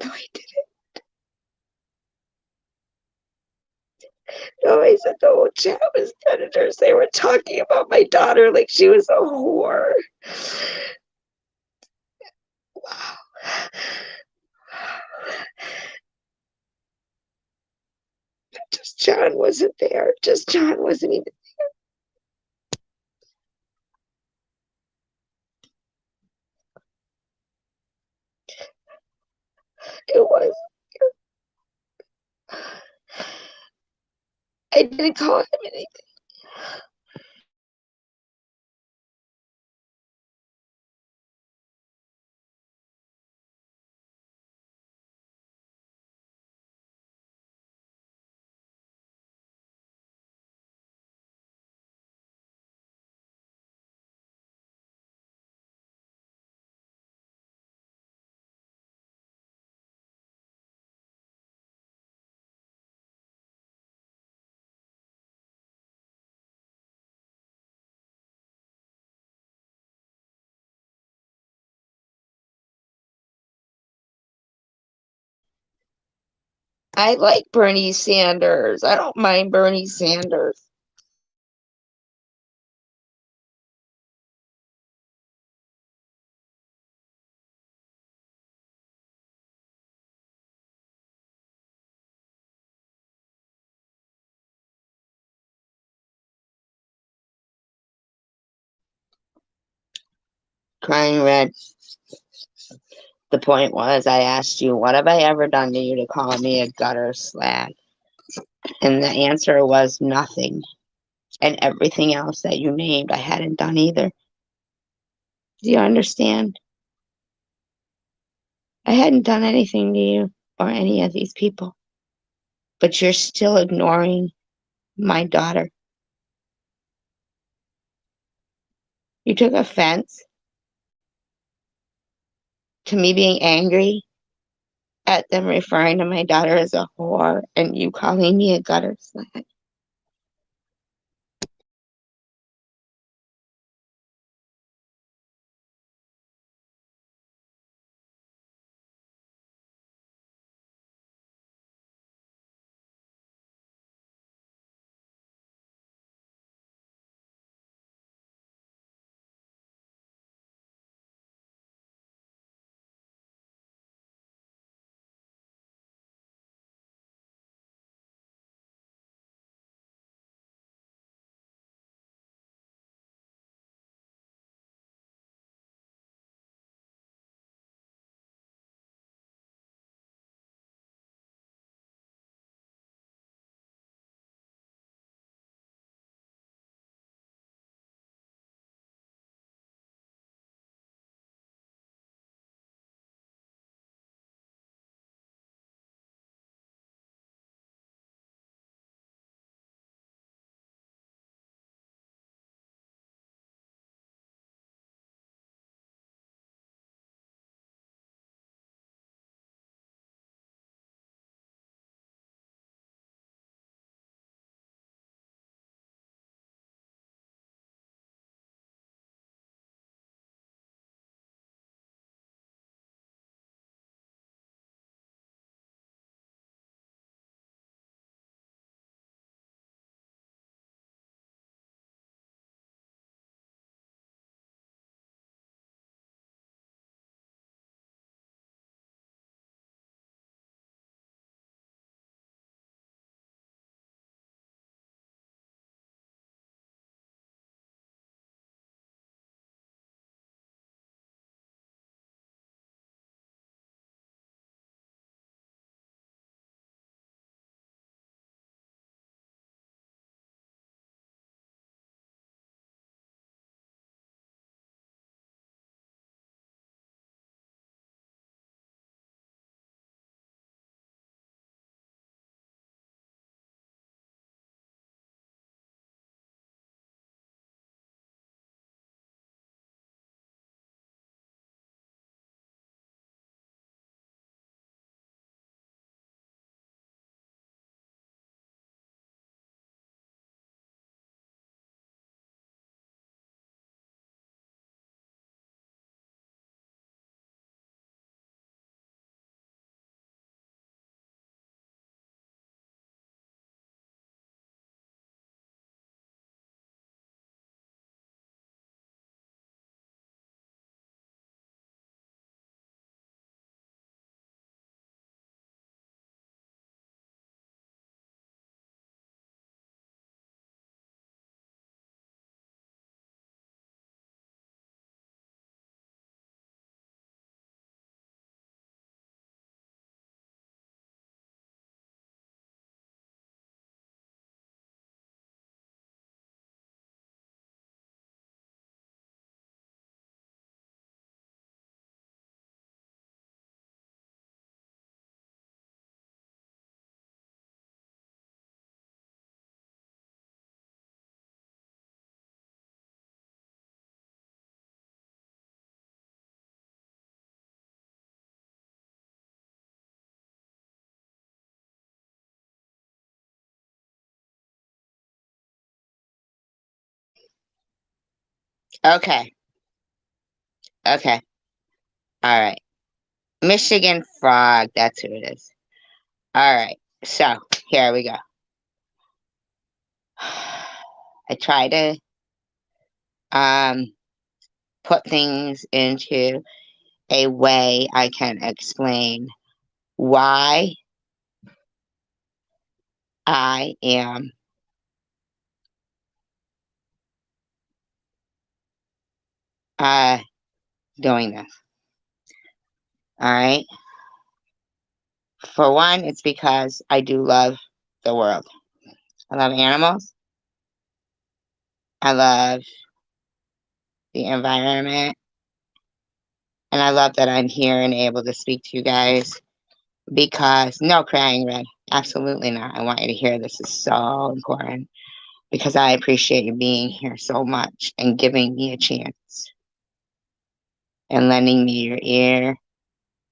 No, I didn't. No, I said the whole chat was predators. They were talking about my daughter like she was a whore. Wow. Just John wasn't there. Just John wasn't even. It was. I didn't call him anything. I like Bernie Sanders. I don't mind Bernie Sanders. Crying red. The point was, I asked you, what have I ever done to you to call me a gutter slag? And the answer was nothing. And everything else that you named, I hadn't done either. Do you understand? I hadn't done anything to you or any of these people. But you're still ignoring my daughter. You took offense to me being angry at them referring to my daughter as a whore and you calling me a gutter slut. Okay. Okay. All right. Michigan frog. That's who it is. All right. So here we go. I try to um put things into a way I can explain why I am uh doing this. All right. For one, it's because I do love the world. I love animals. I love the environment. And I love that I'm here and able to speak to you guys because no crying red. Absolutely not. I want you to hear this is so important because I appreciate you being here so much and giving me a chance and lending me your ear.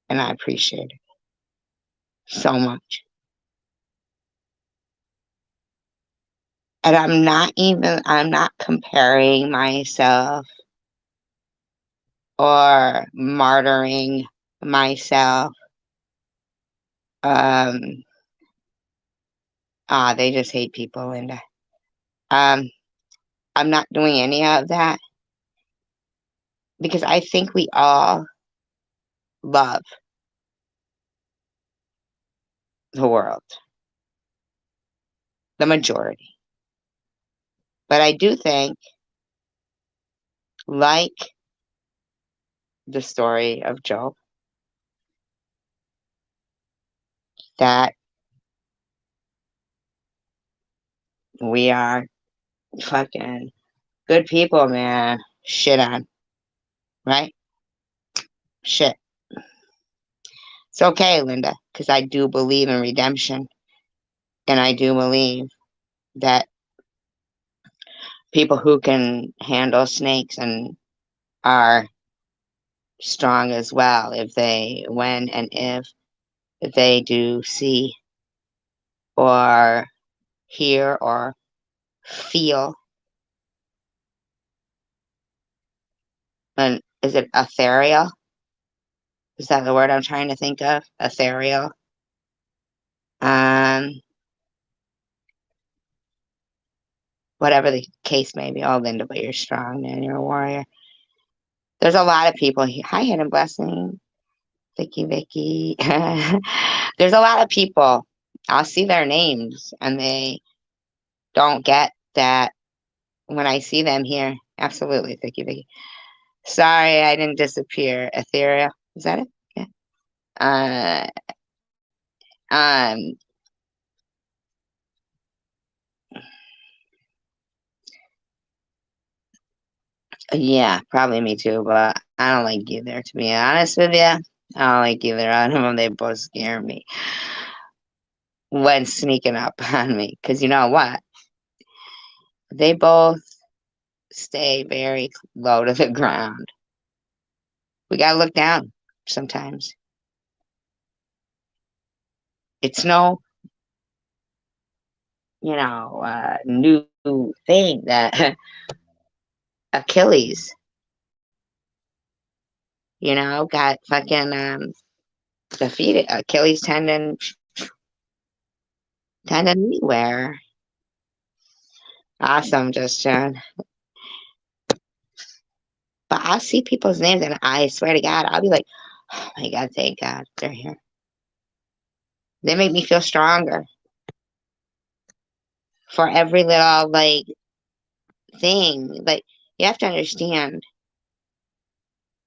And I appreciate it so much. And I'm not comparing myself or martyring myself. Um, they just hate people, Linda. Um, I'm not doing any of that because I think we all love the world, the majority. But I do think, like the story of Job, that we are fucking good people, man. Shit on, right? Shit. It's okay, Linda, because I do believe in redemption. And I do believe that people who can handle snakes and are strong as well if they, when and if they do see or hear or feel. And is it ethereal? Is that the word I'm trying to think of? Ethereal. Um, Whatever the case may be. Oh, Linda, but you're strong, man. You're a warrior. There's a lot of people here. Hi, Hidden Blessing. Vicky. There's a lot of people. I'll see their names and they don't get that when I see them here. Absolutely, Vicky. Sorry, I didn't disappear. Ethereal. Is that it? Yeah. Uh, um, yeah, probably me too, but I don't like either, to be honest with you. I don't like either of them. They both scare me when sneaking up on me. Because you know what? They both stay very low to the ground. We gotta look down sometimes. It's no, new thing that Achilles, got fucking defeated. Achilles tendon anywhere. Awesome, Justin. But I'll see people's names and I swear to God, I'll be like, oh my God, thank God they're here. They make me feel stronger for every little like thing. Like you have to understand,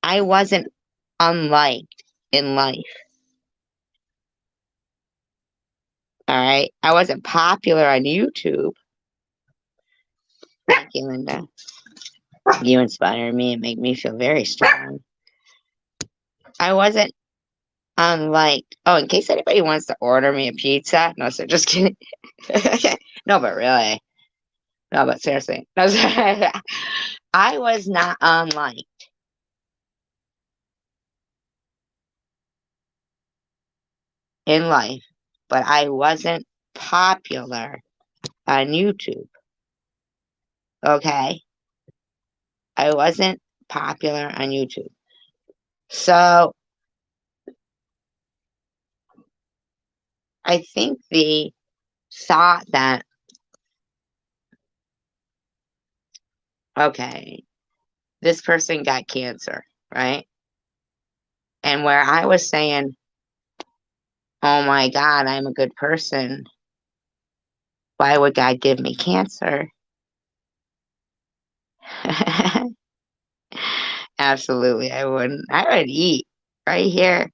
I wasn't unliked in life. All right. I wasn't popular on YouTube. Thank you, Linda. You inspire me and make me feel very strong. I wasn't unliked. Oh, in case anybody wants to order me a pizza. No, sir, just kidding. No, but really. No, but seriously. No, I was not unliked in life, but I wasn't popular on YouTube. Okay. I wasn't popular on YouTube. So I think the thought that, okay, this person got cancer, right? And where I was saying, oh my God, I'm a good person. Why would God give me cancer? Absolutely, I wouldn't. I would eat right here.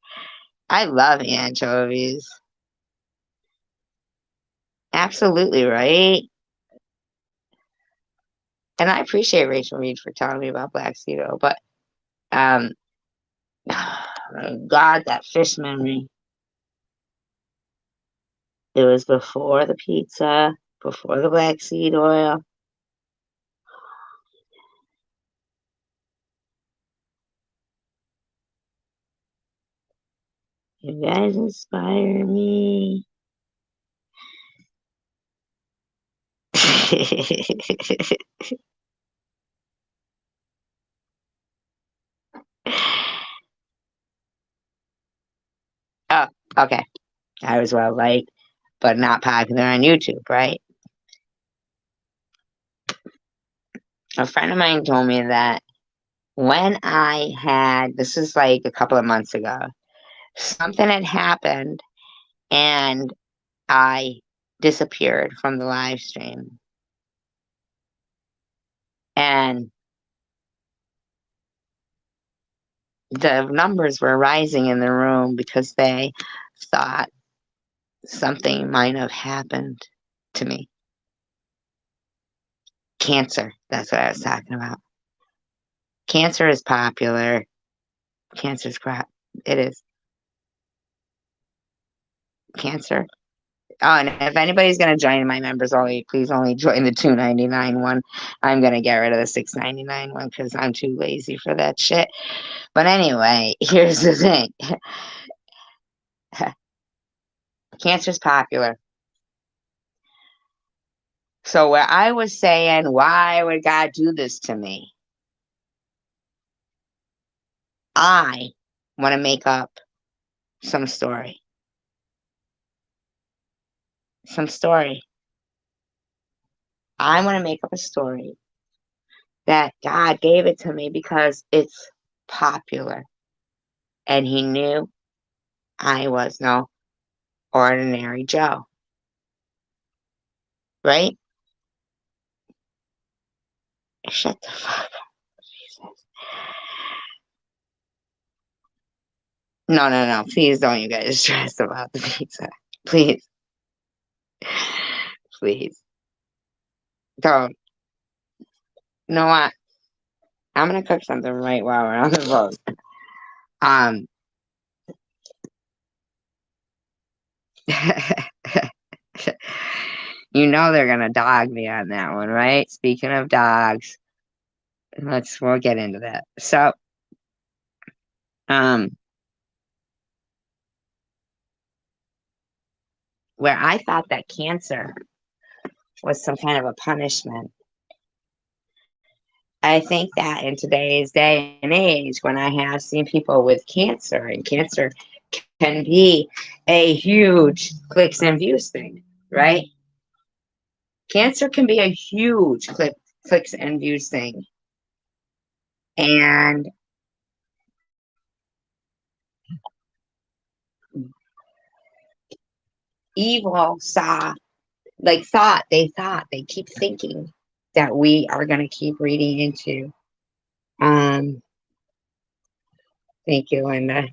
I love anchovies. Absolutely, right? And I appreciate Rachel Reed for telling me about Black Cedo, but um, God, that fish memory. It was before the pizza, before the black seed oil. You guys inspire me. Oh, okay. I was well liked, but not popular on YouTube, right? A friend of mine told me that when I had, this is like a couple of months ago, something had happened and I disappeared from the live stream. And the numbers were rising in the room because they thought something might have happened to me. Cancer, that's what I was talking about. Cancer is popular. Cancer's crap. It is. Cancer. Oh, and if anybody's going to join my members only, please only join the $2.99 one. I'm going to get rid of the $6.99 one because I'm too lazy for that shit. But anyway, here's the thing. Cancer's popular. So where I was saying, why would God do this to me? I want to make up some story. Some story. I want to make up a story that God gave it to me because it's popular. And he knew I was no ordinary Joe. Right? Shut the fuck up. Jesus. No, no, no. Please don't you guys stress about the pizza. Please. Please. Don't. You know what? I'm gonna cook something right while we're on the phone. Um You know they're gonna dog me on that one, right? Speaking of dogs, we'll get into that. So, um, where I thought that cancer was some kind of a punishment, I think that in today's day and age, when I have seen people with cancer, and cancer can be a huge clicks and views thing, right? Cancer can be a huge clicks and views thing. And evil they keep thinking that we are going to keep reading into. Thank you, Linda.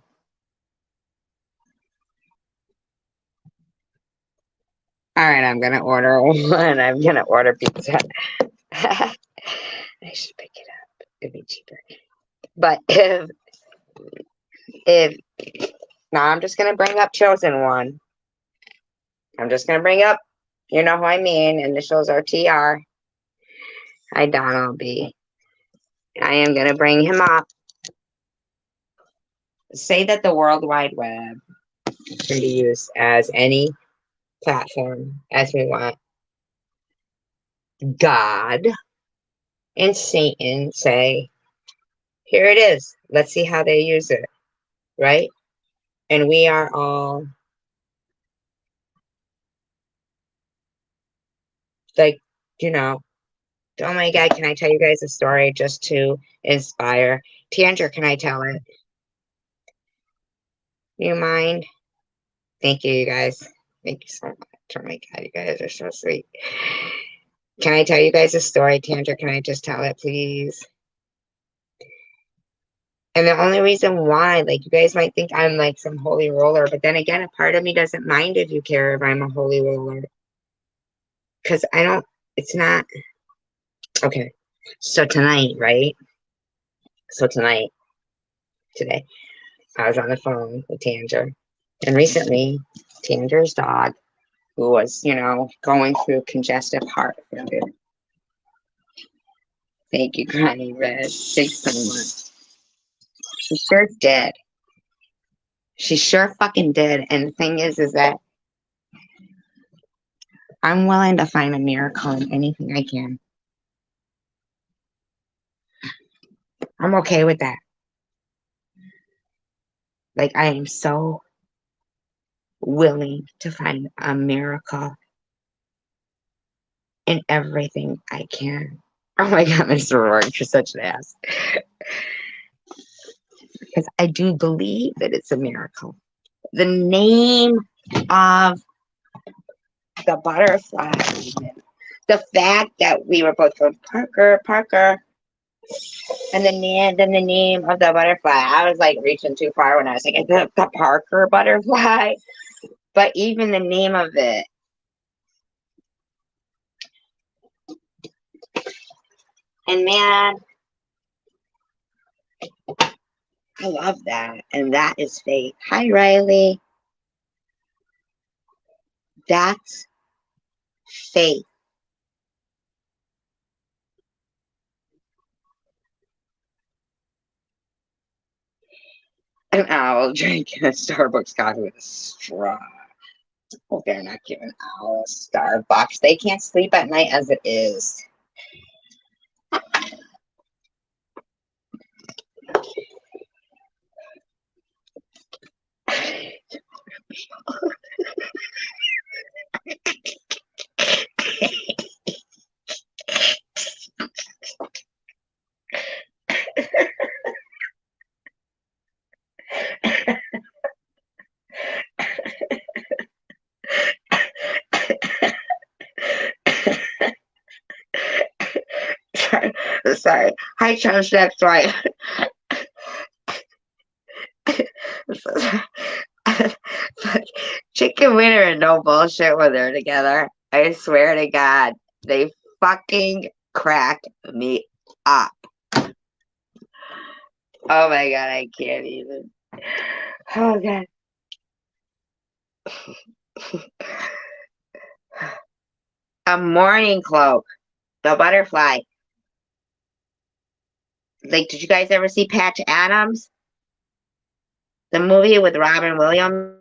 All right, I'm going to order one. I'm going to order pizza. I should pick it up. It'd be cheaper. But if now I'm just going to bring up chosen one. I'm just going to bring up, you know who I mean, initials are TR. Hi, Donald B. I am going to bring him up. Say that the World Wide Web can be used as any platform as we want. God and Satan say, here it is. Let's see how they use it, right? And we are all like, you know, oh my God, can I tell you guys a story just to inspire? Tandra, can I tell it? You mind? Thank you, you guys. Thank you so much. Oh my God, you guys are so sweet. Can I tell you guys a story, Tandra? Can I just tell it, please? And the only reason why, like, you guys might think I'm like some holy roller, but then again, a part of me doesn't mind if you care if I'm a holy roller. Because I don't, it's not, okay. So tonight, right? So tonight, today, I was on the phone with Tandra. And recently, Tandra's dog, who was, going through congestive heart failure. Thank you, Granny Red. Thanks so much. She sure did. She sure fucking did. And the thing is that I'm willing to find a miracle in anything I can. I'm okay with that. Like, I am so willing to find a miracle in everything I can. Oh my God, Mr. Rourke, you're such an ass. Because I do believe that it's a miracle. The name of the butterfly, the fact that we were both going, Parker, Parker, and then the name of the butterfly. I was like reaching too far when I was like, the Parker butterfly. But even the name of it, and man, I love that. And that is faith. Hi, Riley. That's faith. An owl drinking a Starbucks coffee with a straw. Well, they're not giving owl a Starbucks. They can't sleep at night as it is. Sorry. Hi, Charles. That's right. Chicken Winter and no bullshit when they're together. I swear to God, they fucking crack me up. Oh my God, I can't even. Oh God. A morning cloak. The butterfly. Like, did you guys ever see Patch Adams? The movie with Robin Williams?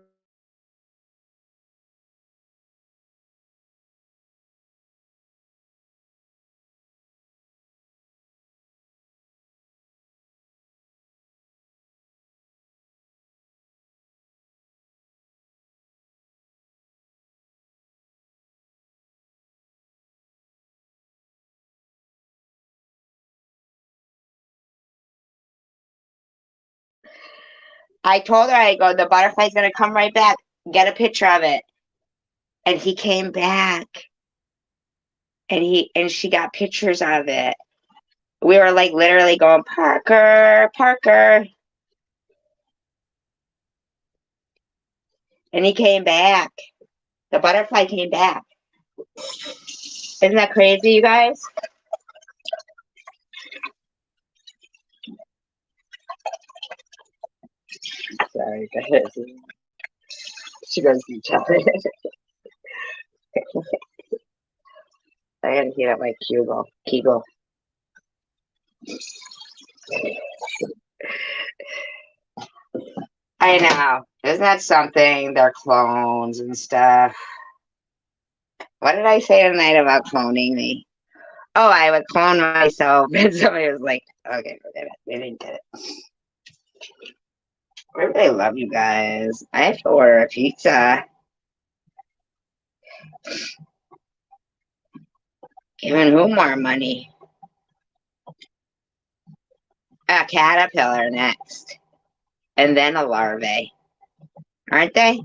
I told her, I go, the butterfly's gonna come right back. Get a picture of it. And he came back. And she got pictures of it. We were like literally going, Parker, Parker. And he came back. The butterfly came back. Isn't that crazy, you guys? Sorry, guys. She goes to each other. I gotta heat up my Kegel. I know. Isn't that something? They're clones and stuff. What did I say tonight about cloning me? Oh, I would clone myself, and somebody was like, "Okay, forget it. They didn't get it." I really love you guys. I have to order a pizza. Giving who more money? A caterpillar next, and then a larvae, aren't they?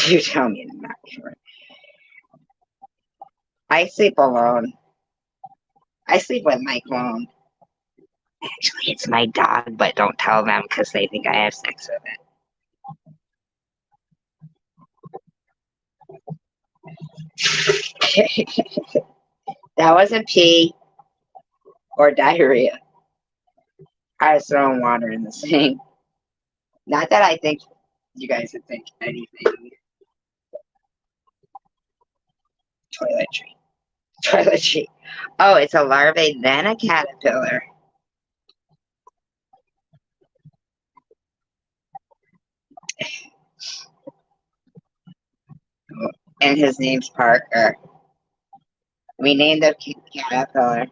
You tell me. I'm not sure. I sleep alone. I sleep with my clone. Actually, it's my dog, but don't tell them because they think I have sex with it. That wasn't pee or diarrhea. I was throwing water in the sink. Not that I think you guys would think anything. Toiletry. Toiletry. Oh, it's a larvae, then a caterpillar. And his name's Parker. We named the caterpillar.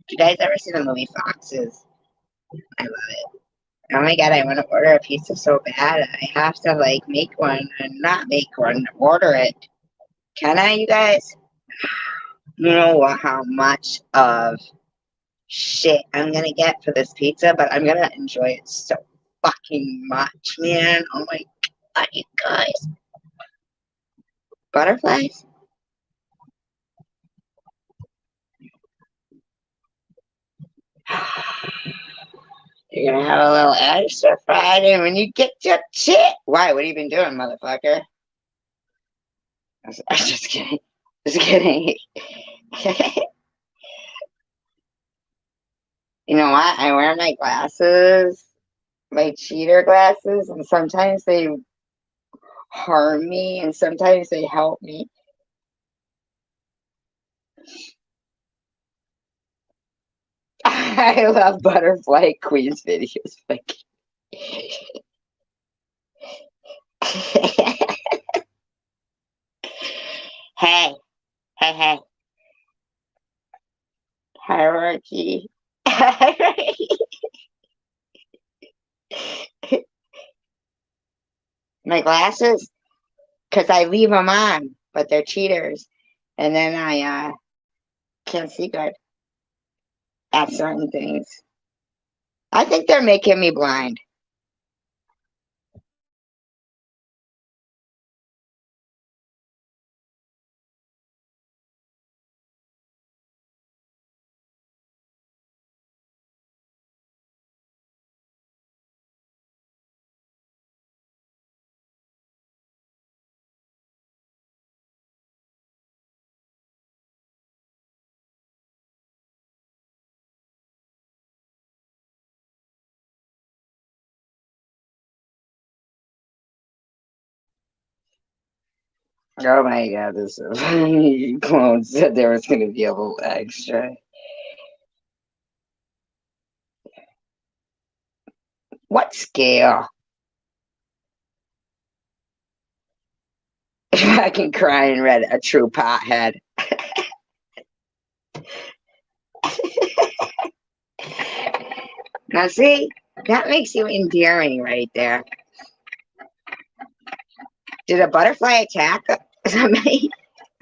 You guys ever see the movie Foxes? I love it. Oh my god, I want to order a pizza so bad. I have to like make one and not make one, order it. Can I, you guys? You know how much of shit I'm gonna get for this pizza, but I'm gonna enjoy it so fucking much, man. Oh my god, you guys. Butterflies? You're gonna have a little extra Friday when you get your shit. Why? What have you been doing, motherfucker? I'm just kidding. Just kidding. You know what? I wear my glasses, my cheater glasses, and sometimes they harm me and sometimes they help me. I love Butterfly Queen's videos. Like, hey, hey, hierarchy. My glasses, because I leave them on, but they're cheaters. And then I can't see good at certain things. I think they're making me blind. Oh my god, this clone said there was going to be a little extra. What scale? I can cry and read a true pothead. Now, see, that makes you endearing right there. Did a butterfly attack somebody?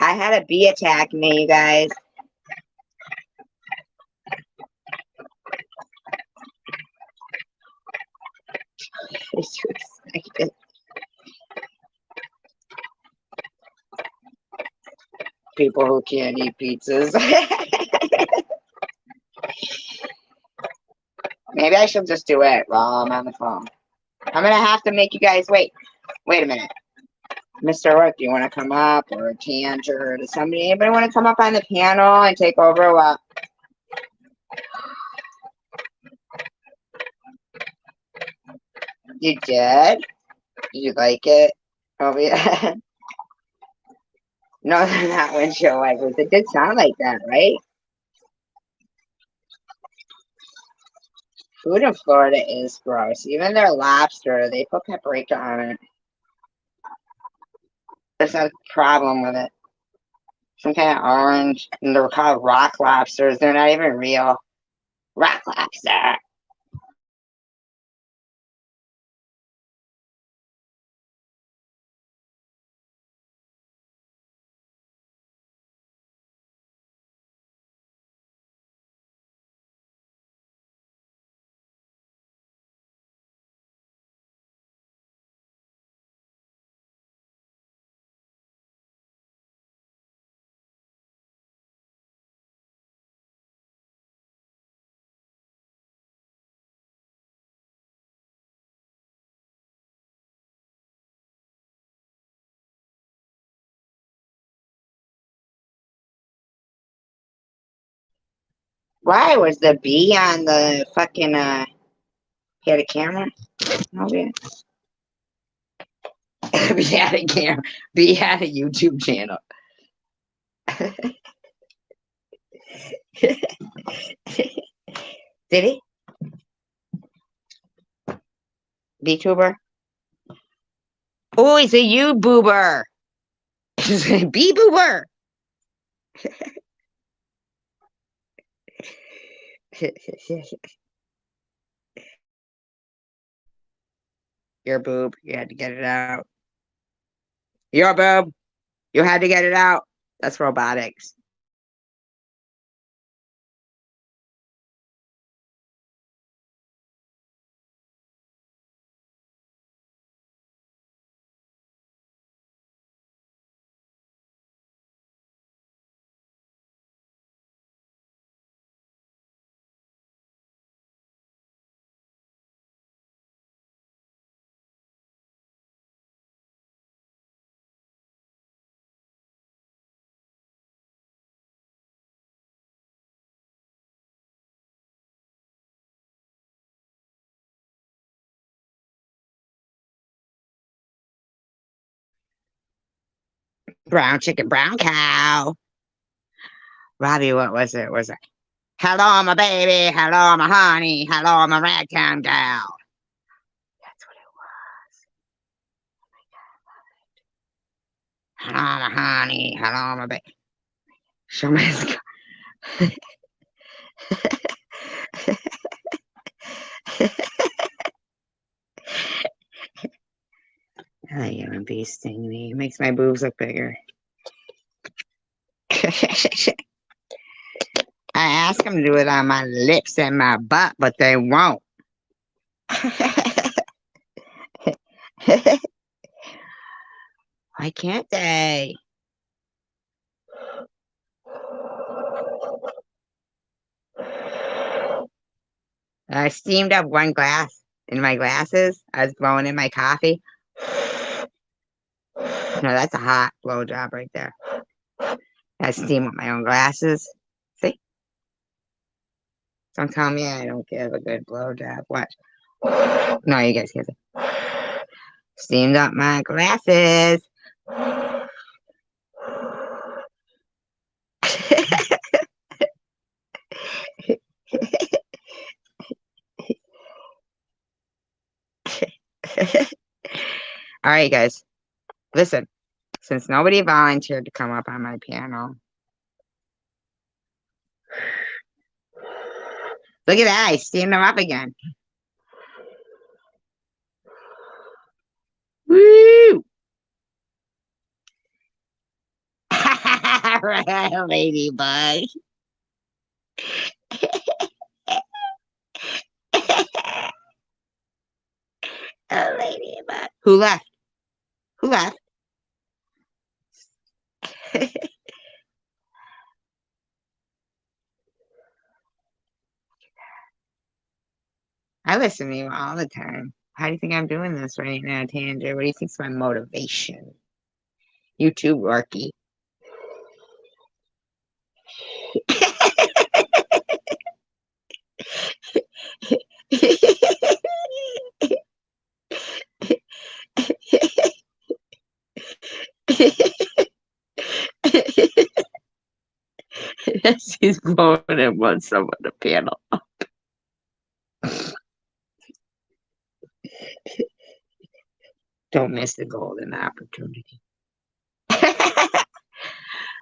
I had a bee attack me, you guys. It's too excited. People who can't eat pizzas. Maybe I should just do it while I'm on the phone. I'm gonna have to make you guys wait. Wait a minute. Mr. Rook, do you want to come up? Or Tanger? Does anybody want to come up on the panel and take over what? You did? Did you like it? Oh, yeah. No, not windshield wipers. It did sound like that, right? Food in Florida is gross. Even their lobster, they put paprika on it. There's a problem with it. Some kind of orange. And they're called rock lobsters. They're not even real. Rock lobster. Why was the bee on the fucking he had a camera? No, yeah. Bee had a camera. Bee had a YouTube channel. Did he? VTuber? Oh, he's a YouTuber. He's a bee boober. Your boob. You had to get it out. Your boob. You had to get it out. That's robotics. Brown chicken, brown cow. Robbie, what was it? Was it? Hello, my baby. Hello, my honey. Hello, my ragtime gal. That's what it was. Hello, my honey. Hello, my baby. Show me his. I like human bee sting me. It makes my boobs look bigger. I asked them to do it on my lips and my butt, but they won't. Why can't they? I steamed up one glass in my glasses. I was blowing in my coffee. No, that's a hot blowjob right there. I steam up my own glasses. See? Don't tell me I don't give a good blowjob. What? No, you guys can't see. Steamed up my glasses. All right, guys. Listen, since nobody volunteered to come up on my panel, look at that. I steamed them up again. Woo! Ladybug. A ladybug. Who left? Who left? I listen to you all the time. How do you think I'm doing this right now, Tanger? What do you think's my motivation? YouTube Rocky. She's blowing and wants someone to panel. Don't miss the golden opportunity.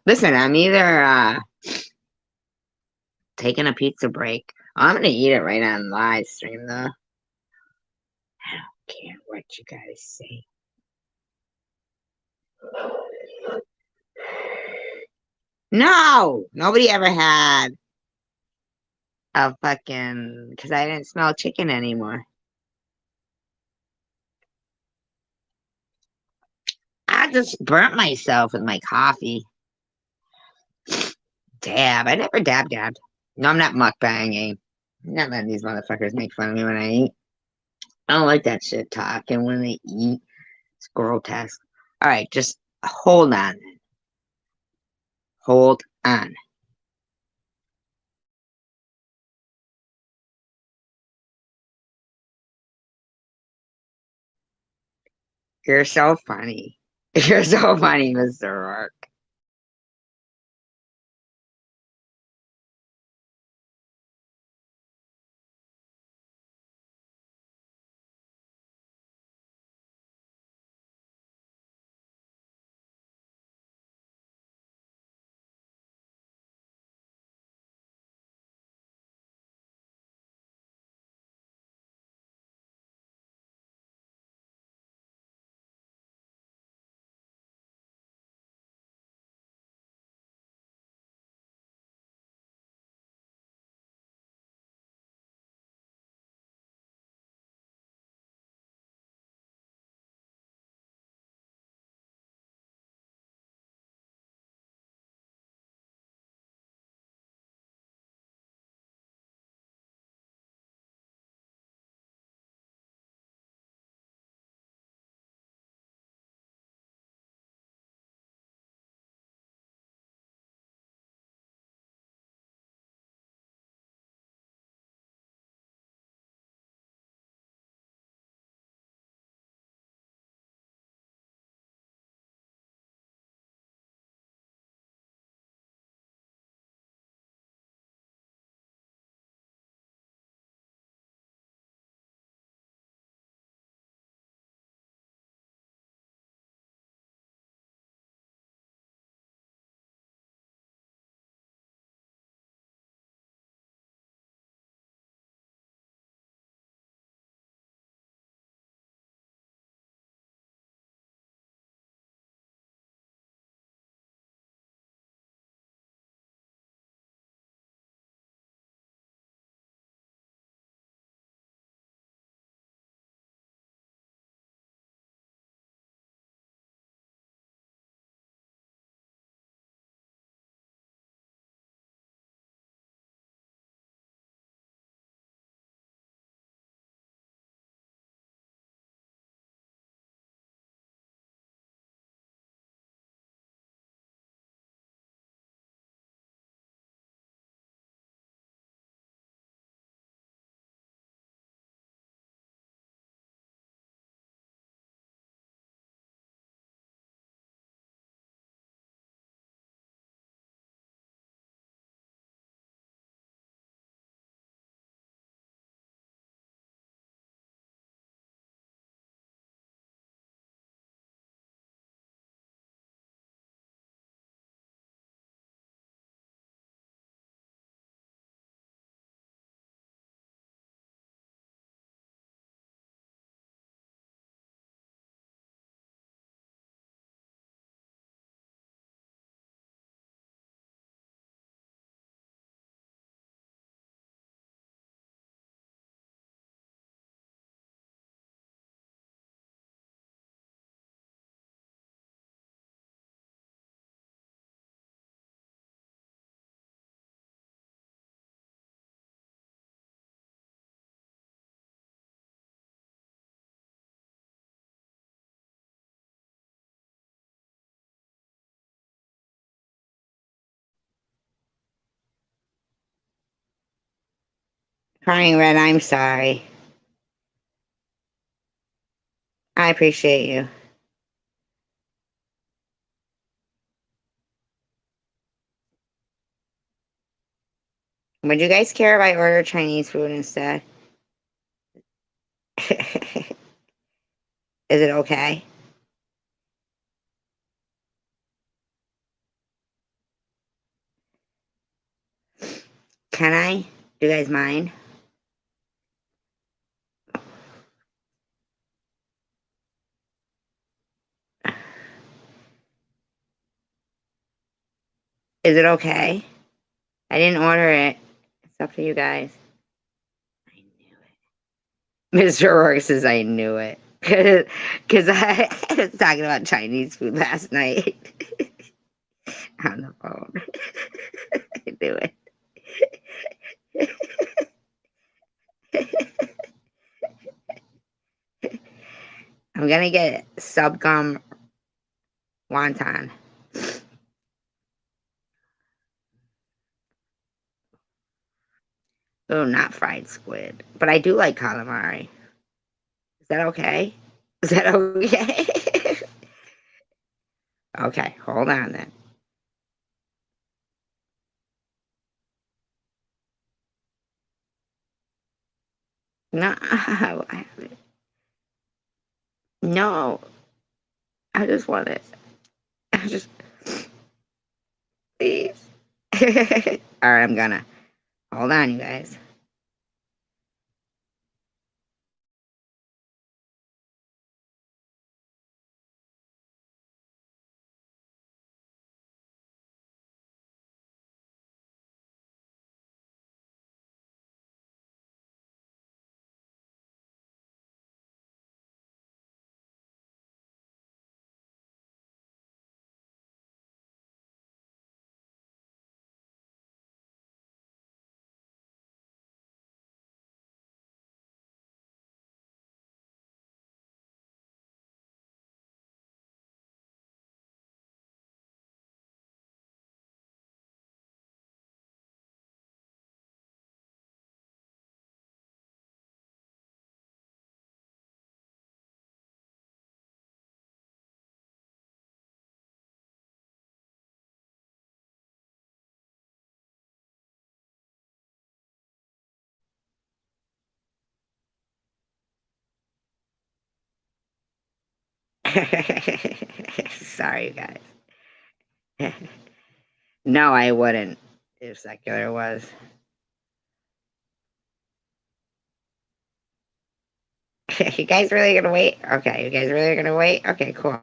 Listen, I'm either taking a pizza break. I'm gonna eat it right on live stream though. I don't care what you guys say. No, nobody ever had a fucking because I didn't smell chicken anymore. I just burnt myself with my coffee. Dab. I never dabbed. No, I'm not mukbanging. I'm not letting these motherfuckers make fun of me when I eat. I don't like that shit talking when they eat. It's grotesque. All right, just hold on. Hold on. You're so funny. You're so funny, Mr. Rourke. Crying Red, I'm sorry. I appreciate you. Would you guys care if I order Chinese food instead? Is it okay? Can I? Do you guys mind? Is it okay? I didn't order it. It's up to you guys. I knew it. Mr. Rourke says I knew it. Because I was talking about Chinese food last night on the phone. I knew it. I'm gonna get sub gum wonton. Oh, not fried squid. But I do like calamari. Is that okay? Is that okay? Okay, hold on then. No, no, I just want it. I just, please. All right, I'm gonna. Hold on, you guys. Sorry, you guys. No, I wouldn't if secular was. You guys really gonna wait? Okay, you guys really gonna wait? Okay, cool.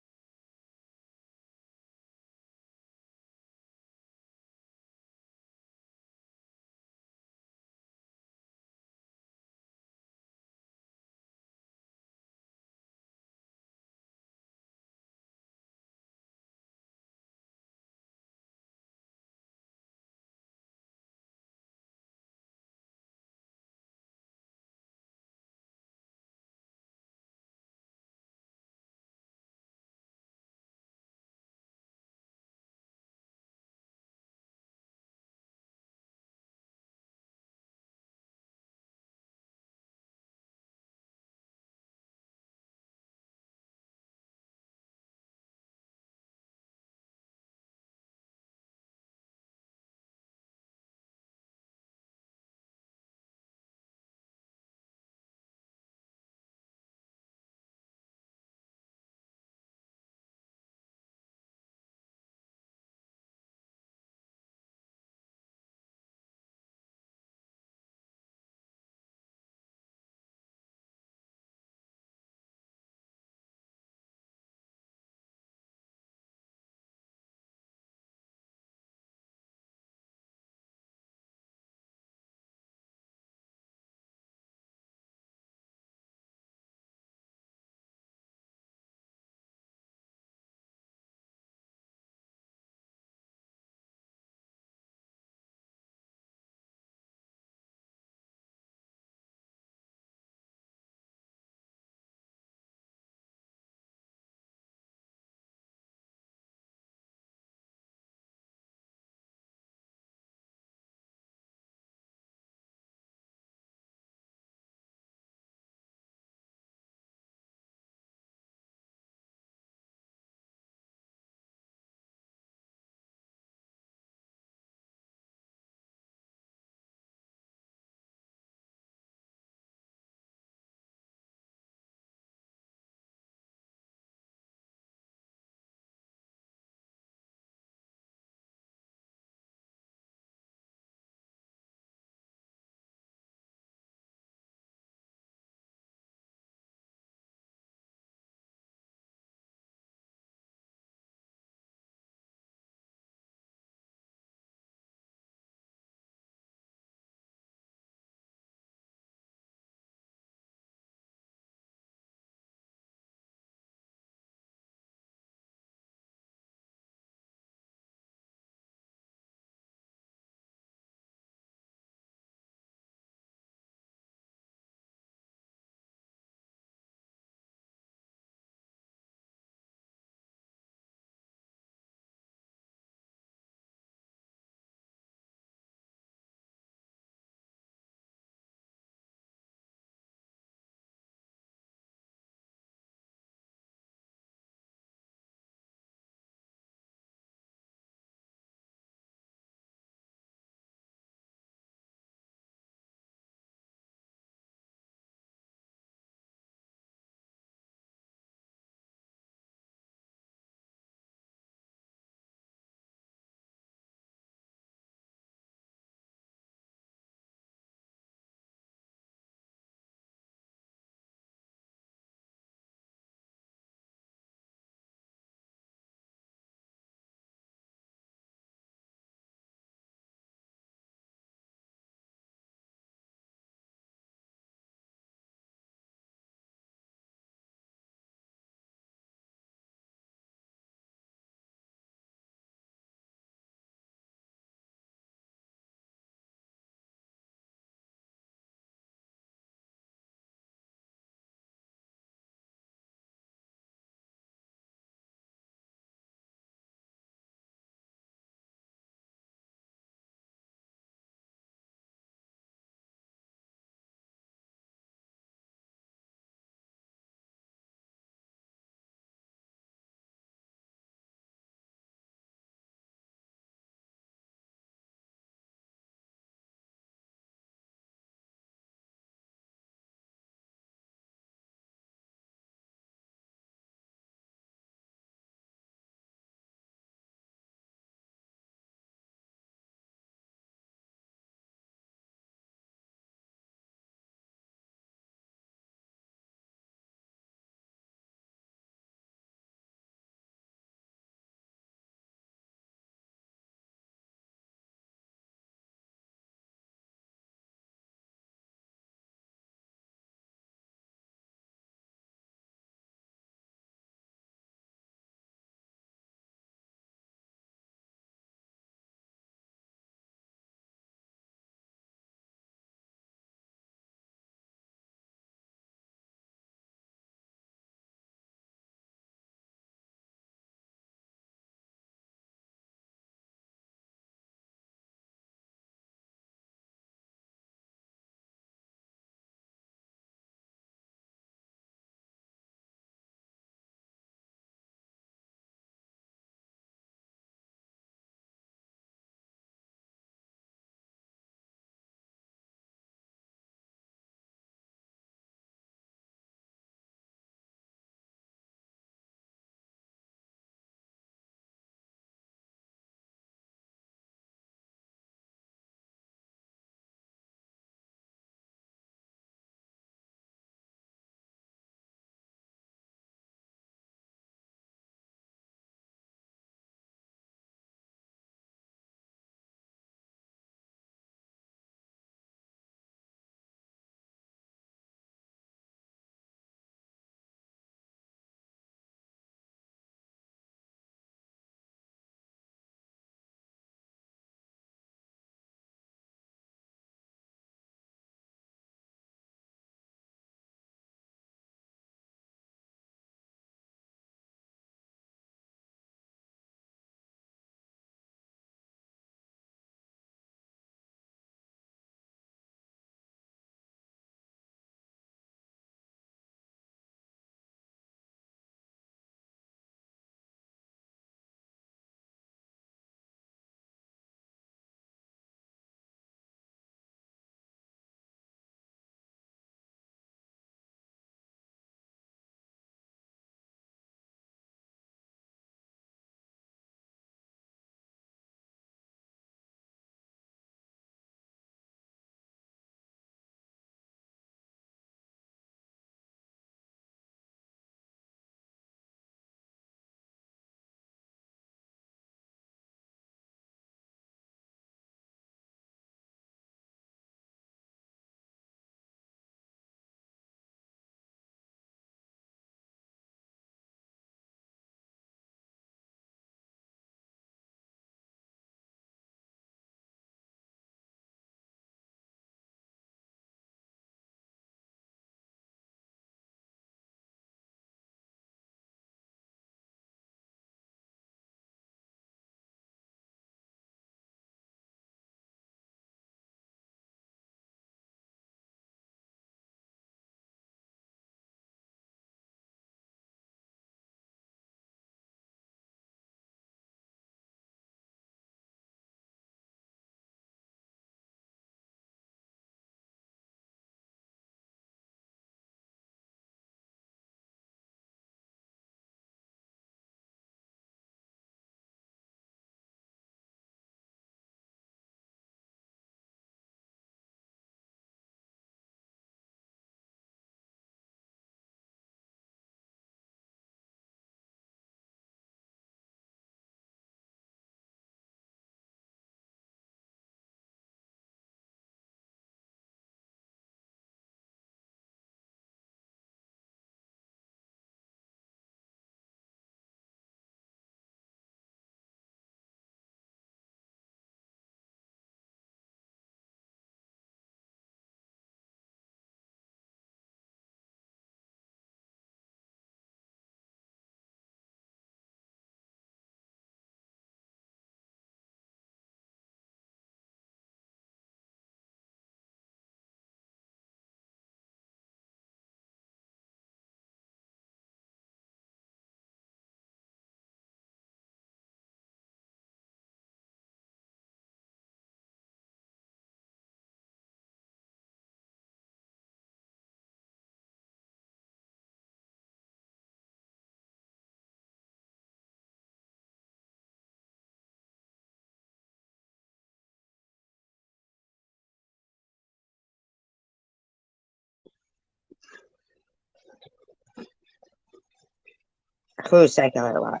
Who's secular?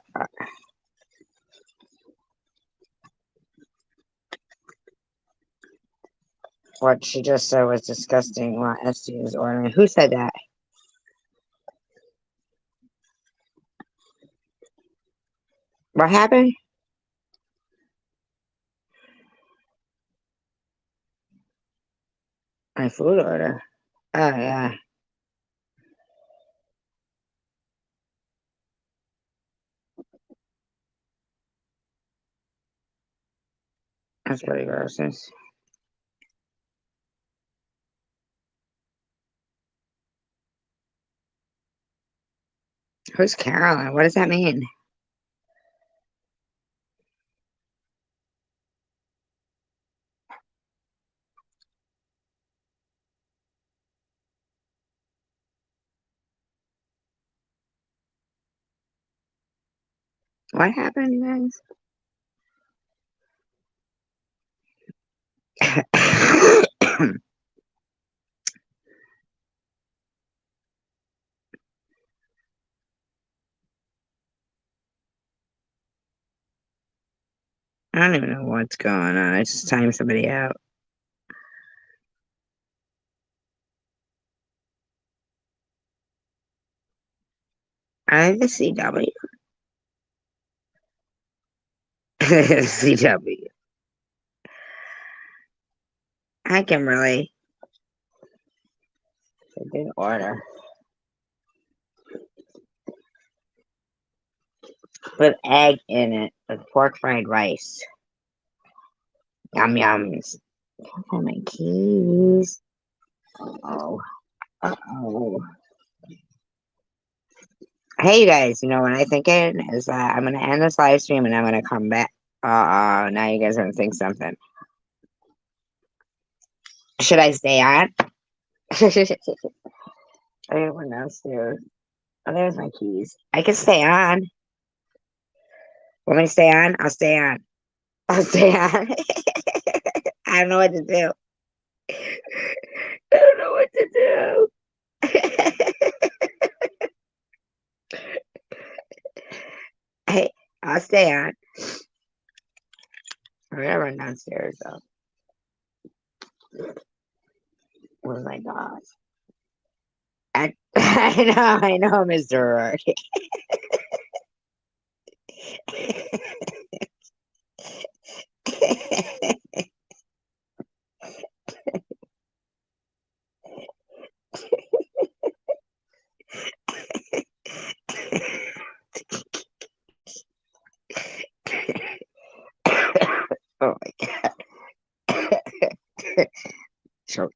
What she just said was disgusting. What SG is ordering? Who said that? What happened? My food order. Oh yeah, that's pretty gross. Who's Carolyn? What does that mean? What happened, you guys? I don't even know what's going on. I just timed somebody out. I the CW. CW. I can really. A good order. With egg in it. With pork fried rice. Yum yums. Oh, my keys. Oh. Uh-oh. Hey, you guys, you know what I'm thinking is that I'm going to end this live stream and I'm going to come back. Now you guys are going to think something. Should I stay on? I went downstairs. Oh, there's my keys. I can stay on. Want me to stay on? I'll stay on. I'll stay on. I don't know what to do. I don't know what to do. Hey, I'll stay on. I'm gonna run downstairs though. With my dogs. I know, Mr. Rourke. Oh my god. So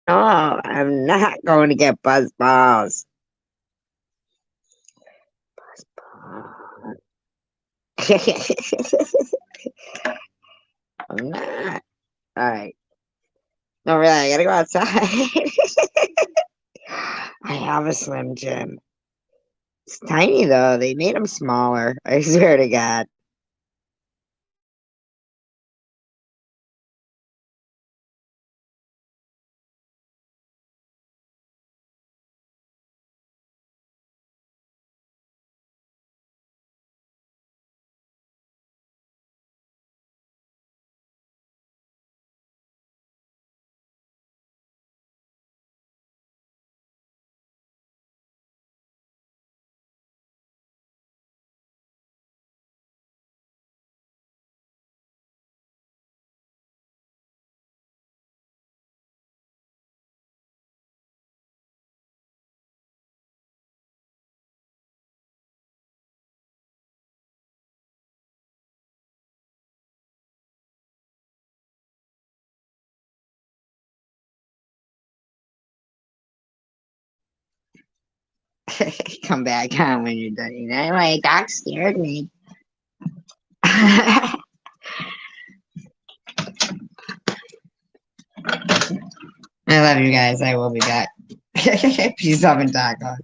no, I'm not going to get buzz balls. Buzz balls. I'm not. All right. No, really, I gotta go outside. I have a Slim Jim. It's tiny though. They made them smaller. I swear to God. Come back on when you're done. Anyway, Doc scared me. I love you guys. I will be back. Peace, love, and tacos.